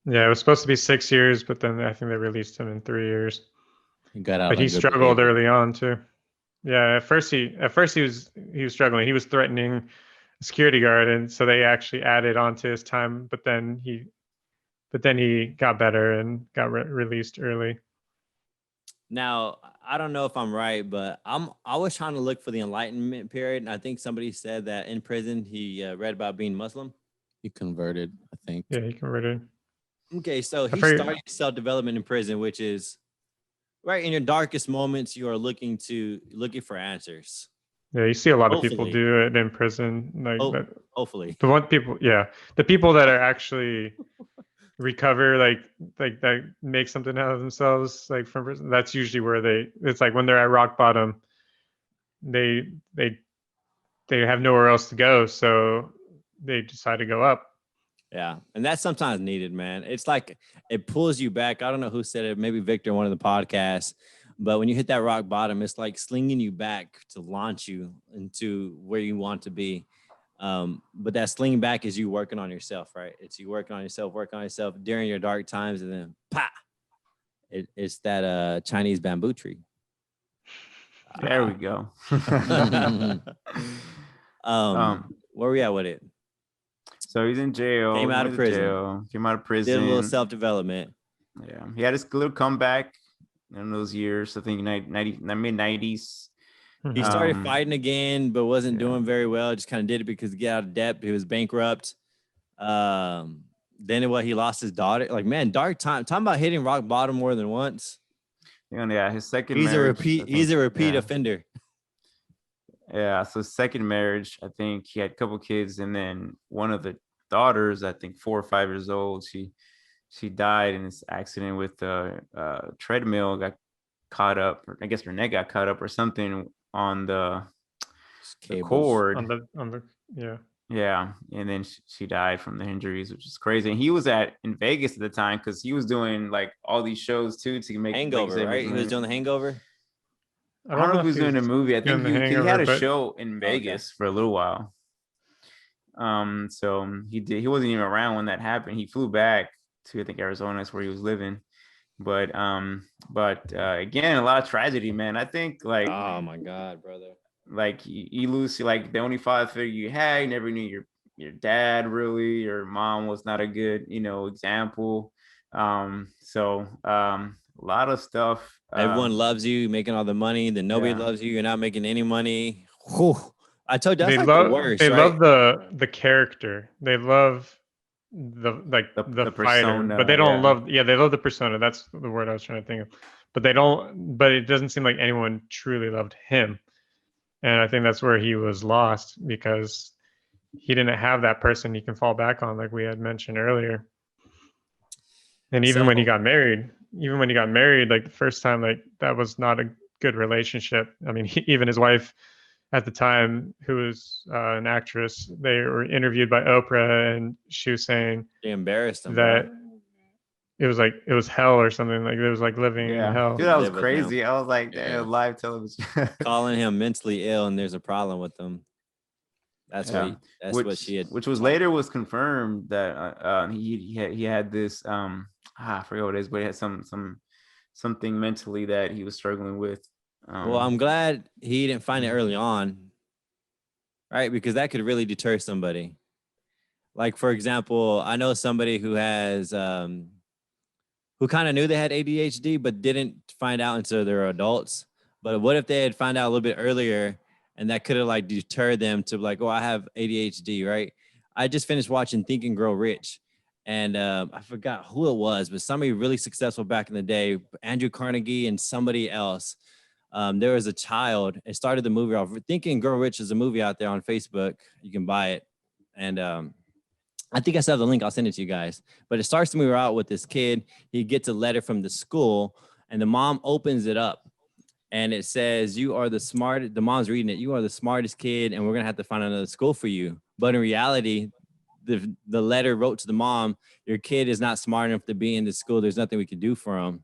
Yeah, it was supposed to be 6 years, but then I think they released him in 3 years. He got out. But he on good struggled behavior. early on too. Yeah, at first he was struggling. He was threatening a security guard, and so they actually added on to his time. But then he got better and got released early. Now, I don't know if I'm right, but I was trying to look for the Enlightenment period, and I think somebody said that in prison he read about being Muslim. He converted, I think. Yeah, he converted. Okay, so he forget- started self-development in prison, which is right in your darkest moments. You are looking for answers. Yeah, you see a lot of people Hopefully. do it in prison. Like that. Hopefully, The one people, yeah, the people that are actually recover, like that make something out of themselves, like from prison. That's usually where it's like when they're at rock bottom, they have nowhere else to go, so they decide to go up. yeah, and that's sometimes needed, man. It's like it pulls you back. I don't know who said it, maybe Victor, one of the podcasts. But when you hit that rock bottom, it's like slinging you back to launch you into where you want to be. But that sling back is you working on yourself, right? It's you working on yourself during your dark times, and then pa! It's that Chinese bamboo tree. There we go. Where we at with it? So he's in jail. Came out of prison. Came out of Did prison. a little self-development. Yeah, he had his little comeback in those years. I think mid 90s. He started Um, fighting again, but wasn't yeah. doing very well. Just kind of did it because he got out of debt. He was bankrupt. Then he lost his daughter. Like, man, dark time. Talking about hitting rock bottom more than once. Yeah, his second. He's marriage, a repeat yeah. offender. Yeah, so second marriage, I think he had a couple kids, and then one of the daughters, I think 4 or 5 years old, she died in this accident with a treadmill, got caught up, or I guess her neck got caught up or something on the Cables. cord. On the yeah. Yeah, and then she died from the injuries, which is crazy. And he was in Vegas at the time because he was doing like all these shows too to make Hangover, right? He was doing the Hangover. I don't know if he was doing a movie. I think doing The he had a Hangover, show in Vegas for a little while. So he wasn't even around when that happened. He flew back to, I think, Arizona. That's where he was living. But again, a lot of tragedy, man. I think like, Oh my God, brother. like you lose like the only father figure you had. You never knew your dad really. Your mom was not a good, example. So a lot of stuff. Everyone loves you, making all the money. Then nobody loves you. You're not making any money. Whew. I told you, that's like the worst. They right? love the character. They love the fighter, persona, but they don't yeah. love. Yeah, they love the persona. That's the word I was trying to think of. But they don't. But it doesn't seem like anyone truly loved him. And I think that's where he was lost, because he didn't have that person he can fall back on, like we had mentioned earlier. And even when he got married, like the first time, like that was not a good relationship. I mean, even his wife at the time, who was an actress, they were interviewed by Oprah, and she was saying They embarrassed him, that bro. it was hell or something. Like it was like living in hell. Dude, that was Live with him. crazy. I was like, Yeah. damn, live television. Calling him mentally ill, and there's a problem with him. That's Yeah. what she had. Which was later was confirmed that he had this I forget what it is, but he had something mentally that he was struggling with. Well, I'm glad he didn't find it early on, right? Because that could really deter somebody. Like, for example, I know somebody who has who kind of knew they had ADHD, but didn't find out until they're adults. But what if they had found out a little bit earlier, and that could have like deterred them to like, oh, I have ADHD, right? I just finished watching Think and Grow Rich, and I forgot who it was, but somebody really successful back in the day, Andrew Carnegie and somebody else. There was a child. It started the movie off. Think and Grow Rich is a movie out there on Facebook. You can buy it, and I think I still have the link. I'll send it to you guys. But it starts the movie out with this kid. He gets a letter from the school, and the mom opens it up, and it says, "You are the smartest." The mom's reading it. "You are the smartest kid, and we're gonna have to find another school for you." But in reality, the letter wrote to the mom, "Your kid is not smart enough to be in this school. There's nothing we can do for him."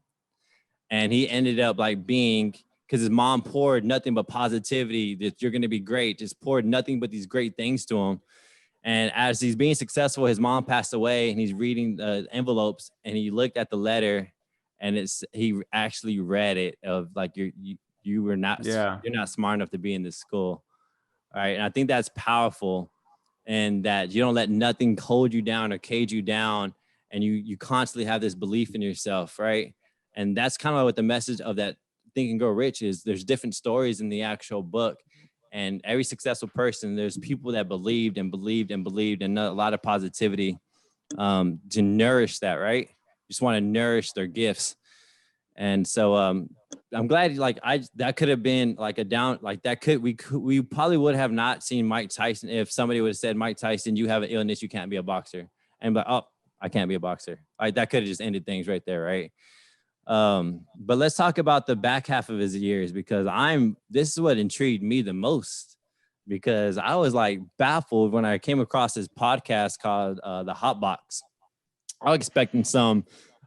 And he ended up like being, because his mom poured nothing but positivity, that you're gonna be great. Just poured nothing but these great things to him. And as he's being successful, his mom passed away, and he's reading the envelopes, and he looked at the letter, and he actually read it of like you were not, you're not smart enough to be in this school. All right. And I think that's powerful, and that you don't let nothing hold you down or cage you down. And you constantly have this belief in yourself. Right. And that's kind of what the message of that Think and Grow Rich is. There's different stories in the actual book. And every successful person, there's people that believed and believed and believed, and a lot of positivity to nourish that, right? You just want to nourish their gifts. And so I'm glad, like, that could have been like a down, like that we probably would have not seen Mike Tyson if somebody would have said, "Mike Tyson, you have an illness, you can't be a boxer." And like, "Oh, I can't be a boxer." Like that could have just ended things right there, right? But let's talk about the back half of his years, because this is what intrigued me the most, because I was like baffled when I came across this podcast called The Hot Box. I was expecting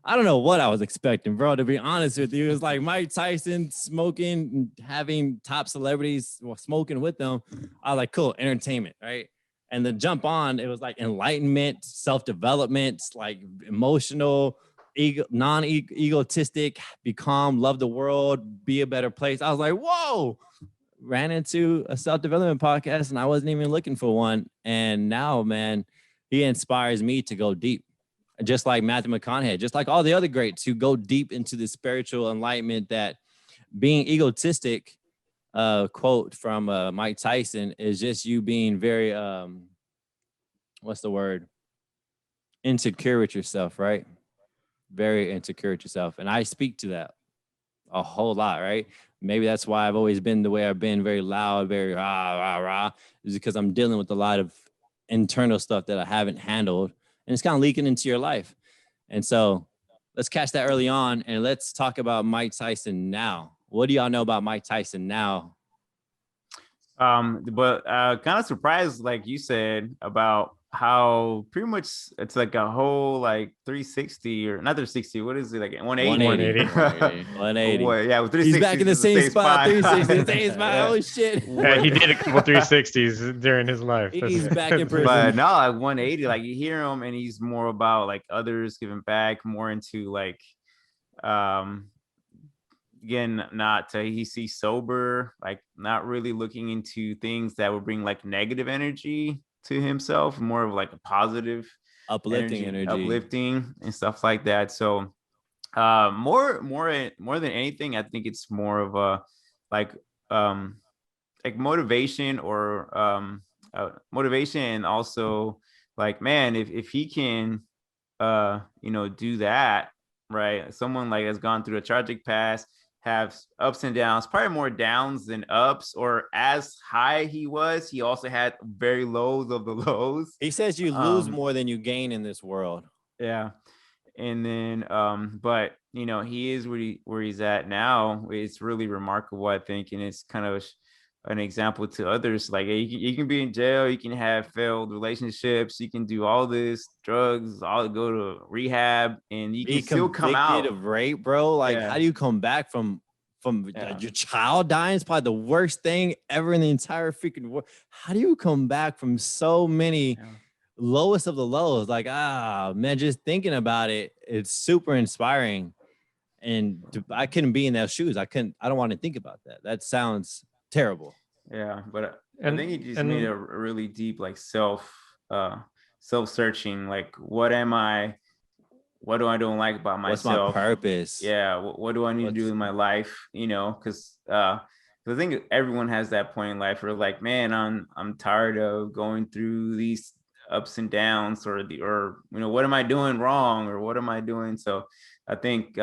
I don't know what I was expecting, bro, to be honest with you. It was like Mike Tyson smoking and having top celebrities smoking with them. I was like, cool, entertainment, right? And then jump on, it was like enlightenment, self-development, like emotional, non-egotistic, be calm, love the world, be a better place. I was like, whoa, ran into a self-development podcast, and I wasn't even looking for one. And now, man, he inspires me to go deep, just like Matthew McConaughey, just like all the other greats who go deep into the spiritual enlightenment, that being egotistic, quote from Mike Tyson, is just you being very, what's the word? Insecure with yourself, right? Very insecure with yourself. And I speak to that a whole lot, right? Maybe that's why I've always been the way I've been, very loud, very rah, rah, rah, is because I'm dealing with a lot of internal stuff that I haven't handled, and it's kind of leaking into your life. And so let's catch that early on, and let's talk about Mike Tyson now. What do y'all know about Mike Tyson now? But kind of surprised, like you said, about how pretty much it's like a whole like 360 or not 360. What is it, like 180? 180. Well, yeah, with 360. He's back in the same spot. 360, same spot. Yeah. Oh shit! Yeah, he did a couple 360s during his life. He's back in prison. But no, like 180, like you hear him, and he's more about like others giving back, more into like, again, he's sober, like not really looking into things that would bring like negative energy to himself, more of like a positive, uplifting energy, uplifting and stuff like that. So more than anything, I think it's more of a like motivation, or motivation, and also like, man, if he can do that, right? Someone like has gone through a tragic past, have ups and downs, probably more downs than ups, or as high he was, he also had very lows of the lows. He says you lose more than you gain in this world. Yeah. And then, but you know, he is where he's at now. It's really remarkable, I think. And it's kind of an example to others. Like you can be in jail, you can have failed relationships, you can do all this drugs, all go to rehab, and you can still come out of rape, bro. Like, how do you come back from your child dying? Is probably the worst thing ever in the entire freaking world. How do you come back from so many lowest of the lows? Like, man, just thinking about it, it's super inspiring. And I couldn't be in those shoes. I don't want to think about that. That sounds terrible. Yeah, but I think he just made a really deep, like self-searching. Like, what am I? What do I don't like about myself? What's my purpose? Yeah, what do I need to do in my life? You know, because I think everyone has that point in life where like, man, I'm tired of going through these ups and downs, or you know, what am I doing wrong, or what am I doing? So I think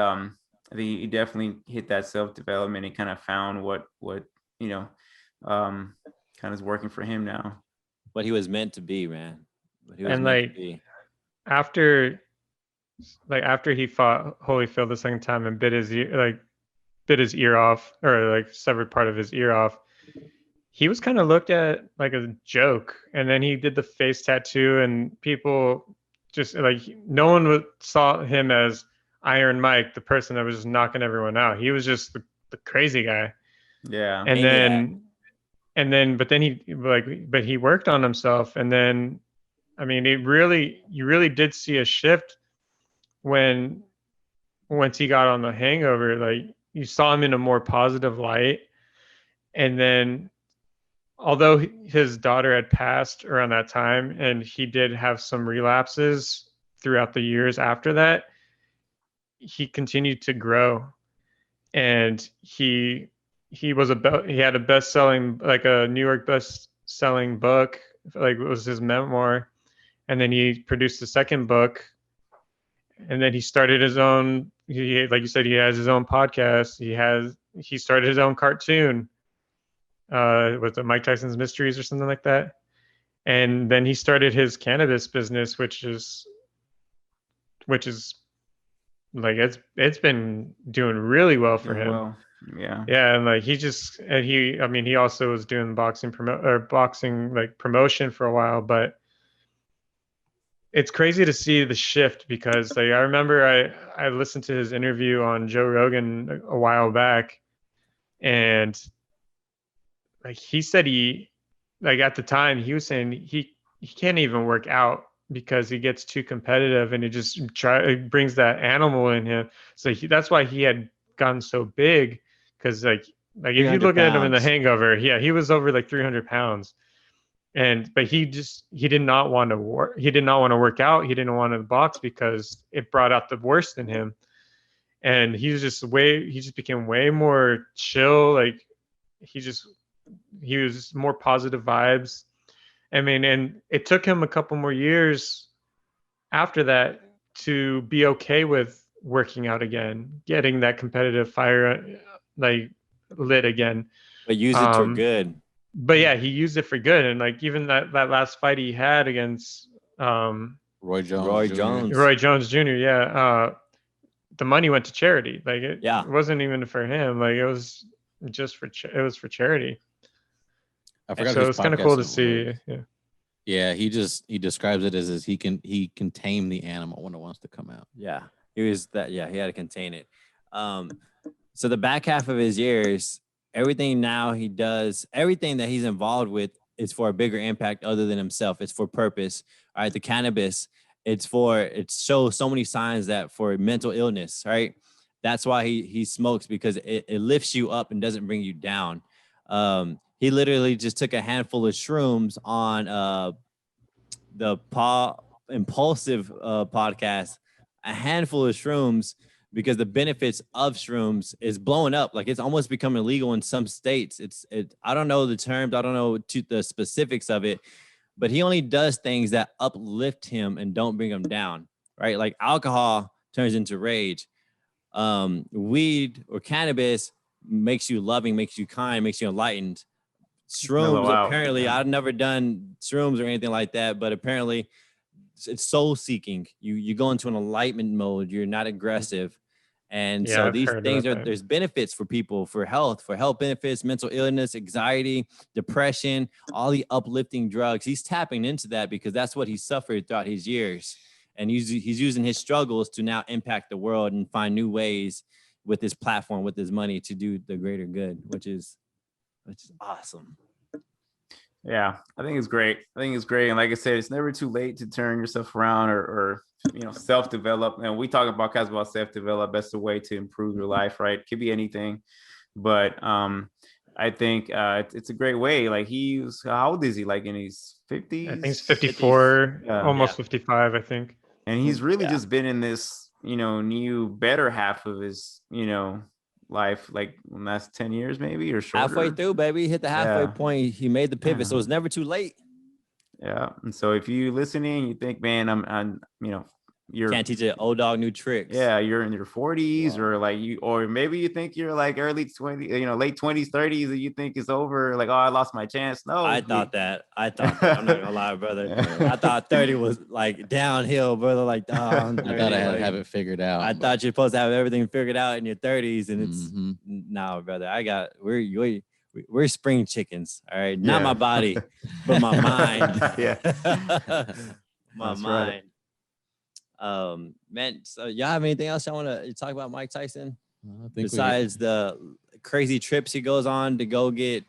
he definitely hit that self-development and kind of found what you know kind of is working for him now. What he was meant to be, man. And like after he fought Holyfield the second time and bit his ear off, or like severed part of his ear off, he was kind of looked at like a joke. And then he did the face tattoo, and people just like, no one saw him as Iron Mike, the person that was just knocking everyone out. He was just the crazy guy. Yeah. But he worked on himself. And then, I mean, you really did see a shift once he got on The Hangover. Like, you saw him in a more positive light. And then, although his daughter had passed around that time, and he did have some relapses throughout the years after that, he continued to grow. And he had a best-selling, like a New York best-selling book, like it was his memoir. And then he produced the second book. And then he started his own, like you said, he has his own podcast. He started his own cartoon with the Mike Tyson's Mysteries or something like that. And then he started his cannabis business, which is like, it's been doing really well for him. Well, yeah. Yeah. And like, he also was doing boxing like promotion for a while, but it's crazy to see the shift, because like, I remember I listened to his interview on Joe Rogan a while back, and like he said, at the time he was saying he can't even work out because he gets too competitive, and it brings that animal in him. So that's why he had gotten so big, because like if you look at him in The Hangover, he was over like 300 pounds. But he did not want to work. He did not want to work out. He didn't want to box because it brought out the worst in him. And he just became way more chill. Like he was more positive vibes. I mean, and it took him a couple more years after that to be okay with working out again, getting that competitive fire like lit again. But use it for good. But yeah, he used it for good. And like, even that last fight he had against Roy Jones Jr. Yeah. The money went to charity. Like it wasn't even for him. Like it was just for charity. I forgot. So it's kind of cool to see. Yeah. He describes it as he can tame the animal when it wants to come out. Yeah. He was that. Yeah. He had to contain it. So the back half of his years, everything now he does, everything that he's involved with is for a bigger impact other than himself. It's for purpose. All right. The cannabis, it shows so many signs that for mental illness, right? That's why he smokes, because it lifts you up and doesn't bring you down. He literally just took a handful of shrooms on the Impulsive podcast, a handful of shrooms, because the benefits of shrooms is blowing up. Like it's almost becoming illegal in some states. I don't know the terms. I don't know the specifics of it, but he only does things that uplift him and don't bring him down, right? Like alcohol turns into rage. weed or cannabis makes you loving, makes you kind, makes you enlightened. Mellow Shrooms, out, apparently, yeah. I've never done shrooms or anything like that, but apparently it's soul seeking. You go into an enlightenment mode. You're not aggressive. And Yeah, so I've these heard things about are, that. there's benefits for people, for health benefits, mental illness, anxiety, depression, all the uplifting drugs. He's tapping into that because that's what he suffered throughout his years. And he's using his struggles to now impact the world and find new ways with his platform, with his money, to do the greater good, which is awesome. Yeah, I think it's great. And like I said, it's never too late to turn yourself around or self-develop. And we talk about podcasts about self-develop. That's the way to improve your life, right? It could be anything, but I think it's a great way. Like he's, how old is he? Like in his 50s? I think it's 54, Yeah. almost 55, I think. And he's really Yeah. just been in this, new better half of his, life, like last 10 years maybe or shorter. Halfway through, baby, hit the halfway Yeah. point. He made the pivot, so it's never too late. Yeah. And so if you listening, you think, man, I'm you're Can't teach an old dog new tricks. yeah, you're in your 40s Wow. or like or maybe you think you're like early 20s, late 20s, 30s, and you think it's over, like, oh, I lost my chance. No, I thought that. I'm not gonna lie, brother. I thought 30 was like downhill, brother. Like, oh, I'm I 30. thought I had Like, to have it figured out. I thought you're supposed to have everything figured out in your 30s, and it's Mhm. no, brother. We're spring chickens, all right. Not Yeah. my body, but my mind. Yeah. My That's mind. right. Man. So y'all have anything else y'all want to talk about Mike Tyson I think besides the crazy trips he goes on to go get?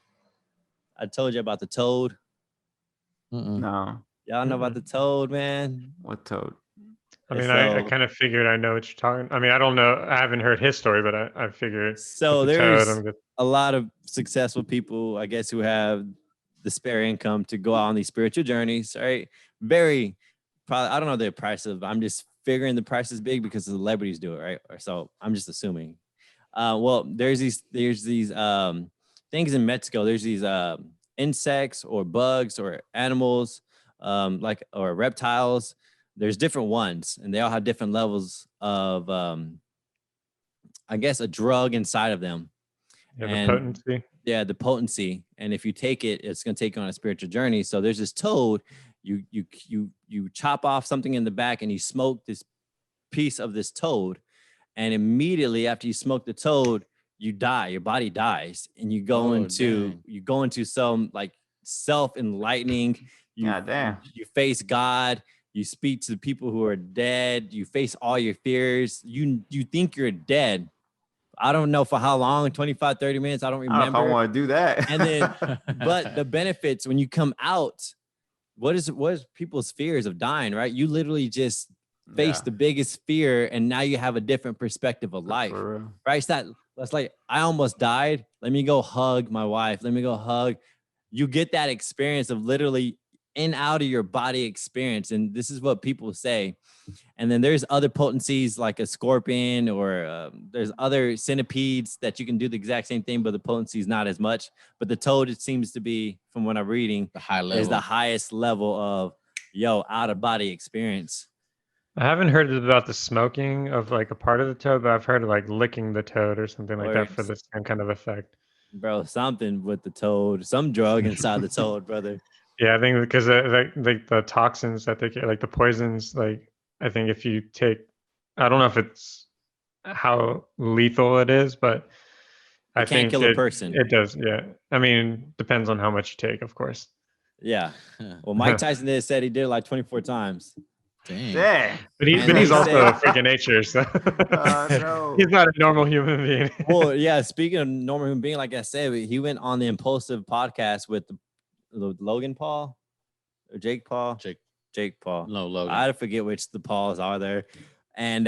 I told you about the toad. No. Y'all know about the toad, man. What toad? I mean, So- I kind of figured I know what you're talking. I mean, I don't know. I haven't heard his story, but I figured. So with the toad, there's I'm good. a lot of successful people, I guess, who have the spare income to go out on these spiritual journeys, right? Very probably, I don't know the price of, I'm just figuring the price is big because the celebrities do it, right? Or so I'm just assuming. Well, there's these things in Mexico. There's these insects or bugs or animals, or reptiles. There's different ones, and they all have different levels of, I guess, a drug inside of them. Yeah, the and- potency. Yeah, the potency. And if you take it, it's going to take you on a spiritual journey. So there's this toad. You chop off something in the back and you smoke this piece of this toad, and immediately after you smoke the toad, you die. Your body dies, and you go into some like self-enlightening. God damn. You face God. You speak to the people who are dead. You face all your fears. You think you're dead. I don't know for how long, 25, 30 minutes. I don't I don't know remember. if I want to do that. And then, but the benefits when you come out, what is people's fears of dying, right? You literally just face the biggest fear, and now you have a different perspective of life, For real. right? That's like, I almost died. Let me go hug my wife. Let me go hug. You get that experience of literally in out of your body experience. And this is what people say. And then there's other potencies like a scorpion, or there's other centipedes that you can do the exact same thing, but the potency is not as much. But the toad, it seems to be, from what I'm reading, The high level. is the highest level of out of body experience. I haven't heard about the smoking of like a part of the toad, but I've heard of like licking the toad or something like Or that for the same kind of effect. Bro, something with the toad, some drug inside the toad, brother. Yeah, I think because like the toxins that they get, like the poisons, like I think if you take, I don't know if it's how lethal it is, but I can't think kill a person. It does, yeah. I mean, depends on how much you take, of course. Yeah. Well, Mike Tyson said he did it like 24 times. Dang. Dang. But And he's they also say- a freak of nature, so No. he's not a normal human being. Well, yeah. Speaking of normal human being, like I said, he went on the Impulsive podcast with the Logan Paul or Jake Paul. Jake Paul. No, Logan. I forget which the Pauls are there, and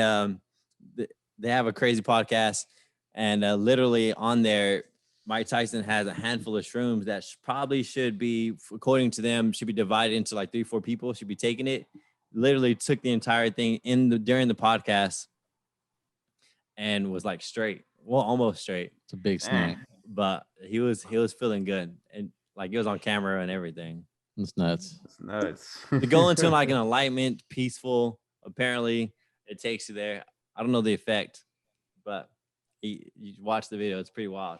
they have a crazy podcast, and literally on there, Mike Tyson has a handful of shrooms that probably should be, according to them, should be divided into like 3-4 people should be taking it. Literally took the entire thing during the podcast and was like straight. Well, almost straight. It's a big snack. But he was feeling good, and like he was on camera and everything. It's nuts. It's nuts. To go into like an enlightenment, peaceful, apparently it takes you there. I don't know the effect, but you watch the video. It's pretty wild.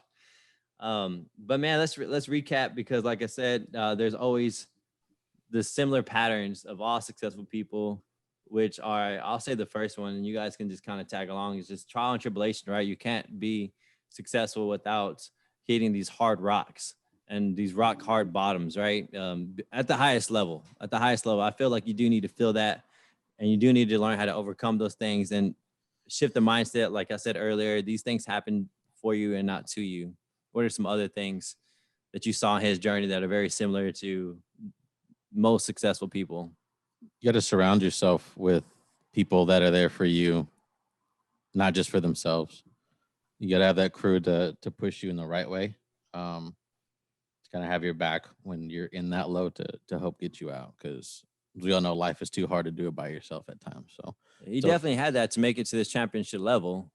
But man, let's recap, because like I said, there's always the similar patterns of all successful people, which are, I'll say the first one, and you guys can just kind of tag along, is just trial and tribulation, right? You can't be successful without hitting these hard rocks and these rock hard bottoms, right? At the highest level, I feel like you do need to feel that, and you do need to learn how to overcome those things and shift the mindset. Like I said earlier, these things happen for you and not to you. What are some other things that you saw in his journey that are very similar to most successful people? You got to surround yourself with people that are there for you, not just for themselves. You got to have that crew to push you in the right way. To kind of have your back when you're in that low to help get you out, because we all know life is too hard to do it by yourself at times. So he definitely had that to make it to this championship level.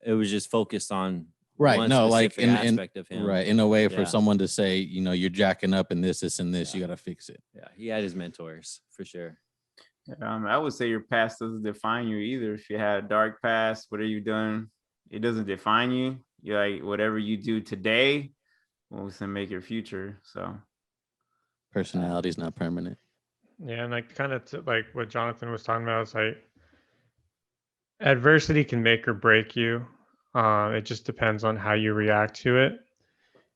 It was just focused on one like specific aspect of him. Right. In a way, for Yeah. someone to say, you're jacking up in this, and this, Yeah. you got to fix it. Yeah, he had his mentors for sure. I would say your past doesn't define you either. If you had a dark past, what are you doing? It doesn't define you. You're like, whatever you do today will make your future. So Personality is not permanent. Yeah, and like kind of like what Jonathan was talking about, is like adversity can make or break you. It just depends on how you react to it.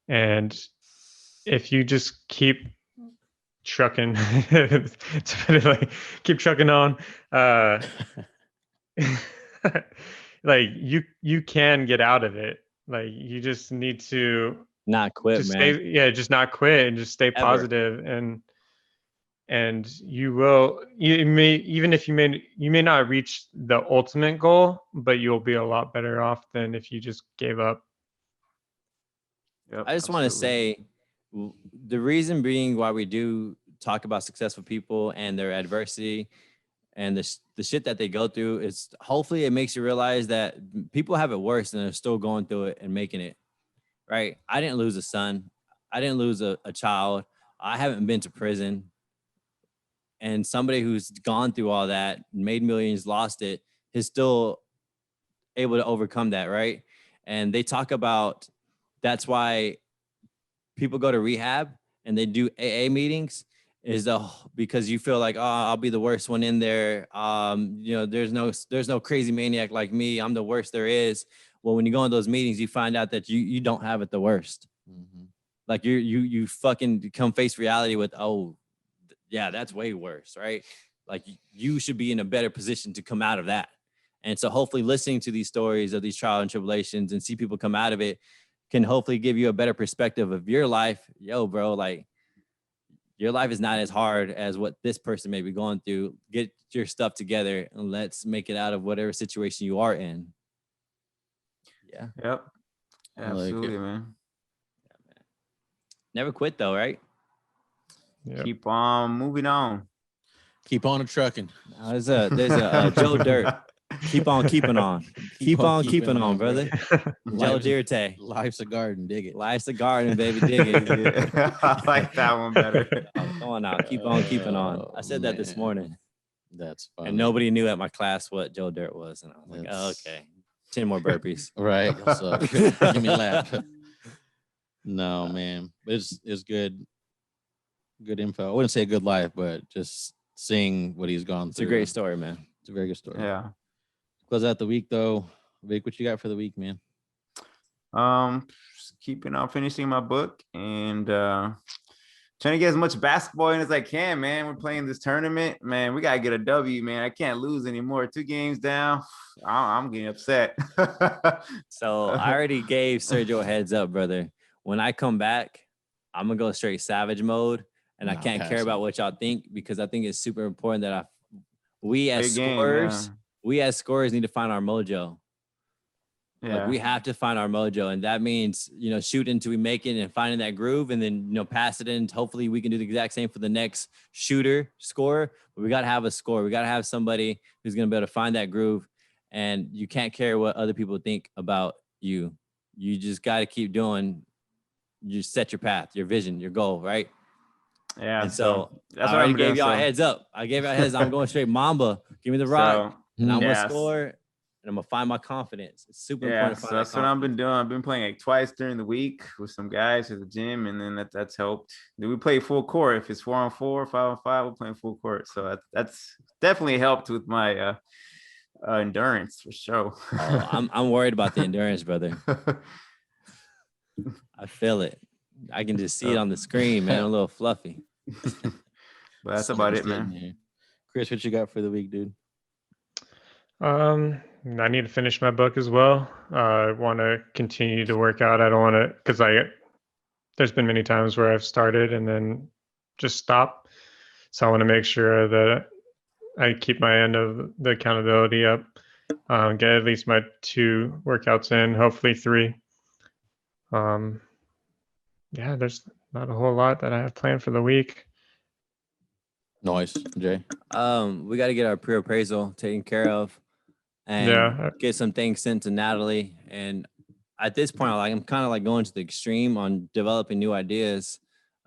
And if you just keep trucking, keep trucking on, like you can get out of it. Like you just need to Not quit, just man. just not quit and just stay positive. And you will, you may not reach the ultimate goal, but you'll be a lot better off than if you just gave up. yep, I just want to say, the reason being why we do talk about successful people and their adversity and the shit that they go through is, hopefully it makes you realize that people have it worse and they're still going through it and making it, right? I didn't lose a son. I didn't lose a child. I haven't been to prison. And somebody who's gone through all that, made millions, lost it, is still able to overcome that, right? And they talk about, that's why people go to rehab and they do AA meetings, is because you feel like, oh, I'll be the worst one in there. There's no crazy maniac like me. I'm the worst there is. Well, when you go in those meetings, you find out that you don't have it the worst. Mm-hmm. Like you fucking come face reality with, oh, yeah, that's way worse, right? Like you should be in a better position to come out of that. And so hopefully listening to these stories of these trials and tribulations and see people come out of it can hopefully give you a better perspective of your life. Yo, bro, like your life is not as hard as what this person may be going through. Get your stuff together and let's make it out of whatever situation you are in. Yeah. Yep. I like Absolutely, it. man. Never quit though, right? Yep. Keep on moving on. Keep on trucking. There's a Joe Dirt. Keep on keeping on. Keep on keeping on, brother. Joe Life's- Dirte. Life's a garden. Dig it. Life's a garden, baby. Dig it. Yeah, I like that one better. Come on now. Keep on keeping on. I said that this Man. morning. That's funny. And nobody knew at my class what Joe Dirt was. And I was like, oh, okay. 10 more burpees. Right. What's up? Give me a lap. No, man. It's good. Good info. I wouldn't say a good life, but just seeing what he's gone It's through. a great story, man. It's a very good story. Yeah. Close out the week though. Vic, what you got for the week, man? Just keeping on finishing my book and trying to get as much basketball in as I can, man. We're playing this tournament, man. We gotta get a W, man. I can't lose anymore. 2 games down. I'm getting upset. So I already gave Sergio a heads up, brother. When I come back, I'm gonna go straight savage mode, and I Nah, can't pass care it. about what y'all think, because I think it's super important that we as Big game, scorers, we as scorers need to find our mojo. yeah. Like we have to find our mojo, and that means shoot until we make it and finding that groove, and then pass it in. Hopefully, we can do the exact same for the next shooter scorer. But we gotta have a score. We gotta have somebody who's gonna be able to find that groove, and you can't care what other people think about you. You just gotta keep doing. You set your path, your vision, your goal, right? Yeah. And so that's I what already I'm gave doing. y'all a heads up. I gave y'all a heads up. I'm going straight Mamba. Give me the rock. And I'm Yes. gonna score. and I'm gonna find my confidence. It's super Yeah, important to so find that's that what I've been confidence. doing. I've been playing like twice during the week with some guys at the gym, and then that's helped. Then we play full court. If it's 4-on-4, 5-on-5, we're playing full court. So that's definitely helped with my endurance for sure. Oh, I'm worried about the endurance, brother. I feel it. I can just see it on the screen, man. A little fluffy. But that's about it, Getting man. there. Chris, what you got for the week, dude? I need to finish my book as well. I want to continue to work out. I don't want to, because there's been many times where I've started and then just stop. So I want to make sure that I keep my end of the accountability up. Get at least my 2 workouts in, hopefully 3. Yeah, there's not a whole lot that I have planned for the week. Noise, Jay. We got to get our pre-appraisal taken care of and Yeah. get some things sent to Natalie. And at this point, I'm kind of like going to the extreme on developing new ideas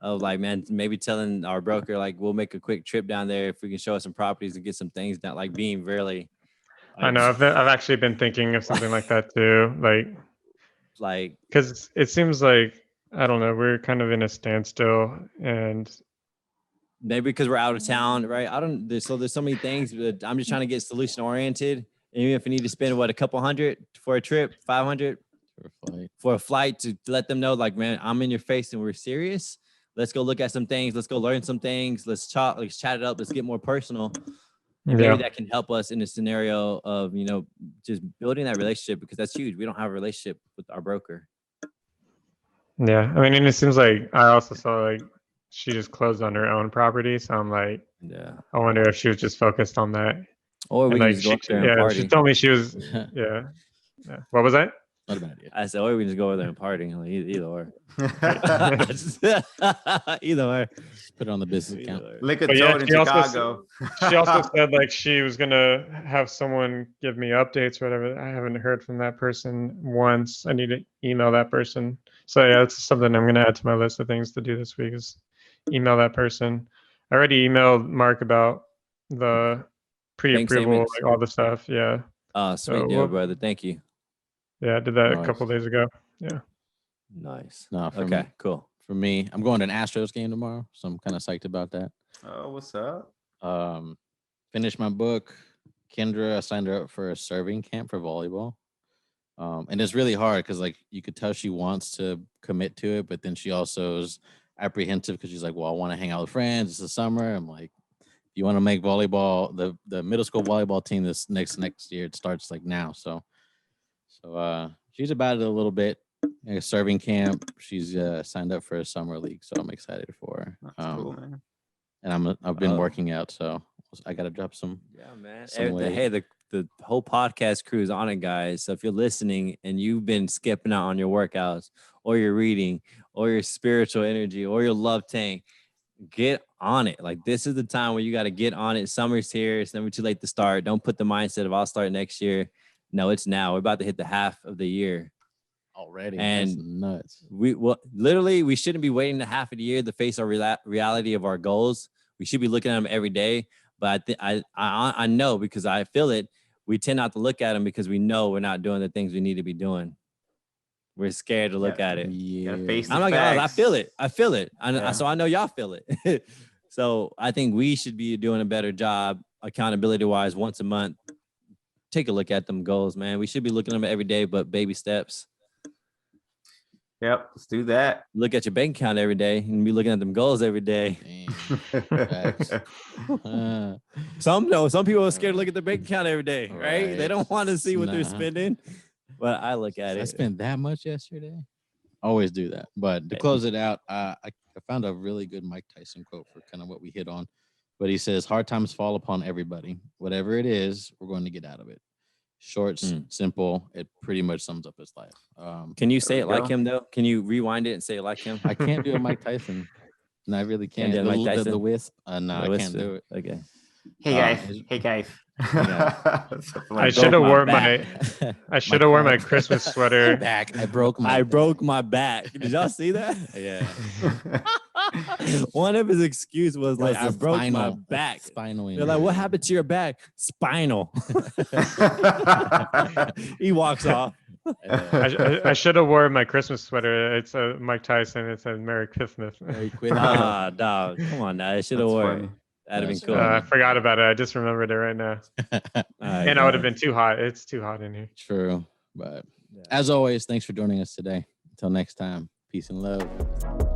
of like, man, maybe telling our broker, like, we'll make a quick trip down there if we can show us some properties and get some things done, like being really. I know. I've actually been thinking of something like that too. Like, because it seems like, I don't know, we're kind of in a standstill, and maybe because we're out of town, right? There's so many things, but I'm just trying to get solution oriented. And even if we need to spend a couple hundred for a trip, 500 for a flight to let them know, like, man, I'm in your face and we're serious. Let's go look at some things. Let's go learn some things. Let's chat it up. Let's get more personal. And maybe that can help us in a scenario of, just building that relationship, because that's huge. We don't have a relationship with our broker. Yeah. I mean, and it seems like I also saw like she just closed on her own property. So I'm like, Yeah. I wonder if she was just focused on that. Or we And can like just go up there and yeah, party. she told me she was yeah. What was that? Not a bad idea. I said, or we can just go over there and party. Like, either or. Either or. Put it on the business account. Liquor But yeah, toad in she also Chicago. She also said like she was gonna have someone give me updates or whatever. I haven't heard from that person once. I need to email that person. So yeah, it's something I'm gonna add to my list of things to do this week is email that person. I already emailed Mark about the pre-approval, statements. like all the stuff. Yeah. Oh, sweet deal, brother. Thank you. Yeah, I did that a Nice. couple days ago. Yeah. Nice. No, for Okay, me, cool. For me, I'm going to an Astros game tomorrow, so I'm kind of psyched about that. Oh, what's up? Finished my book. Kendra, I signed her up for a serving camp for volleyball. And it's really hard because like you could tell she wants to commit to it, but then she also is apprehensive because she's like, well, I want to hang out with friends. It's the summer. I'm like, if you want to make volleyball, the middle school volleyball team this next year, it starts like now. So she's about it a little bit. A serving camp. She's signed up for a summer league, so I'm excited for her. That's cool, man. And I've been working out, so I got to drop some. Yeah, man. some weight. Hey, the whole podcast crew is on it, guys. So if you're listening and you've been skipping out on your workouts or your reading or your spiritual energy or your love tank, get on it. Like, this is the time where you got to get on it. Summer's here. It's never too late to start. Don't put the mindset of I'll start next year. No, it's now. We're about to hit the half of the year Already. And that's nuts. We shouldn't be waiting the half of the year to face our reality of our goals. We should be looking at them every day. But I know, because I feel it, we tend not to look at them because we know we're not doing the things we need to be doing. We're scared to look at it. Yeah. I'm not gonna lie, I feel it. Yeah. So I know y'all feel it. So I think we should be doing a better job, accountability wise, once a month. Take a look at them goals, man. We should be looking at them every day, but baby steps. Yep, let's do that. Look at your bank account every day and be looking at them goals every day. Some people are scared to look at their bank account every day, right? They don't want to see what they're spending. But I look at it. I spent that much yesterday. Always do that. But to close it out, I found a really good Mike Tyson quote for kind of what we hit on. But he says, hard times fall upon everybody. Whatever it is, we're going to get out of it. Short, simple. It pretty much sums up his life. Can you say it like him, though? Can you rewind it and say it like him? I can't do a Mike Tyson. No, I really can't. Do Mike Tyson? The wisp. No, I can't do it. Okay. Hey guys, is- hey guys. Yeah. Something I like should that. have my worn back. I should have worn my crotch. Christmas My sweater. back. I broke my. I broke my back. Did y'all see that? Yeah. One of his excuse was It like, was I the broke my spinal, back. Spinal. They're like, what happened to your back? Spinal. He walks off. I should have worn my Christmas sweater. It's a Mike Tyson. It says Merry Christmas. Merry Christmas. Ah, dog. Come on now. It should have That's worked. funny. That'd have That's been cool. funny. I forgot about it. I just remembered it right now. All right, And I would have guys. been too hot. It's too hot in here. True. But Yeah. as always, thanks for joining us today. Until next time, peace and love.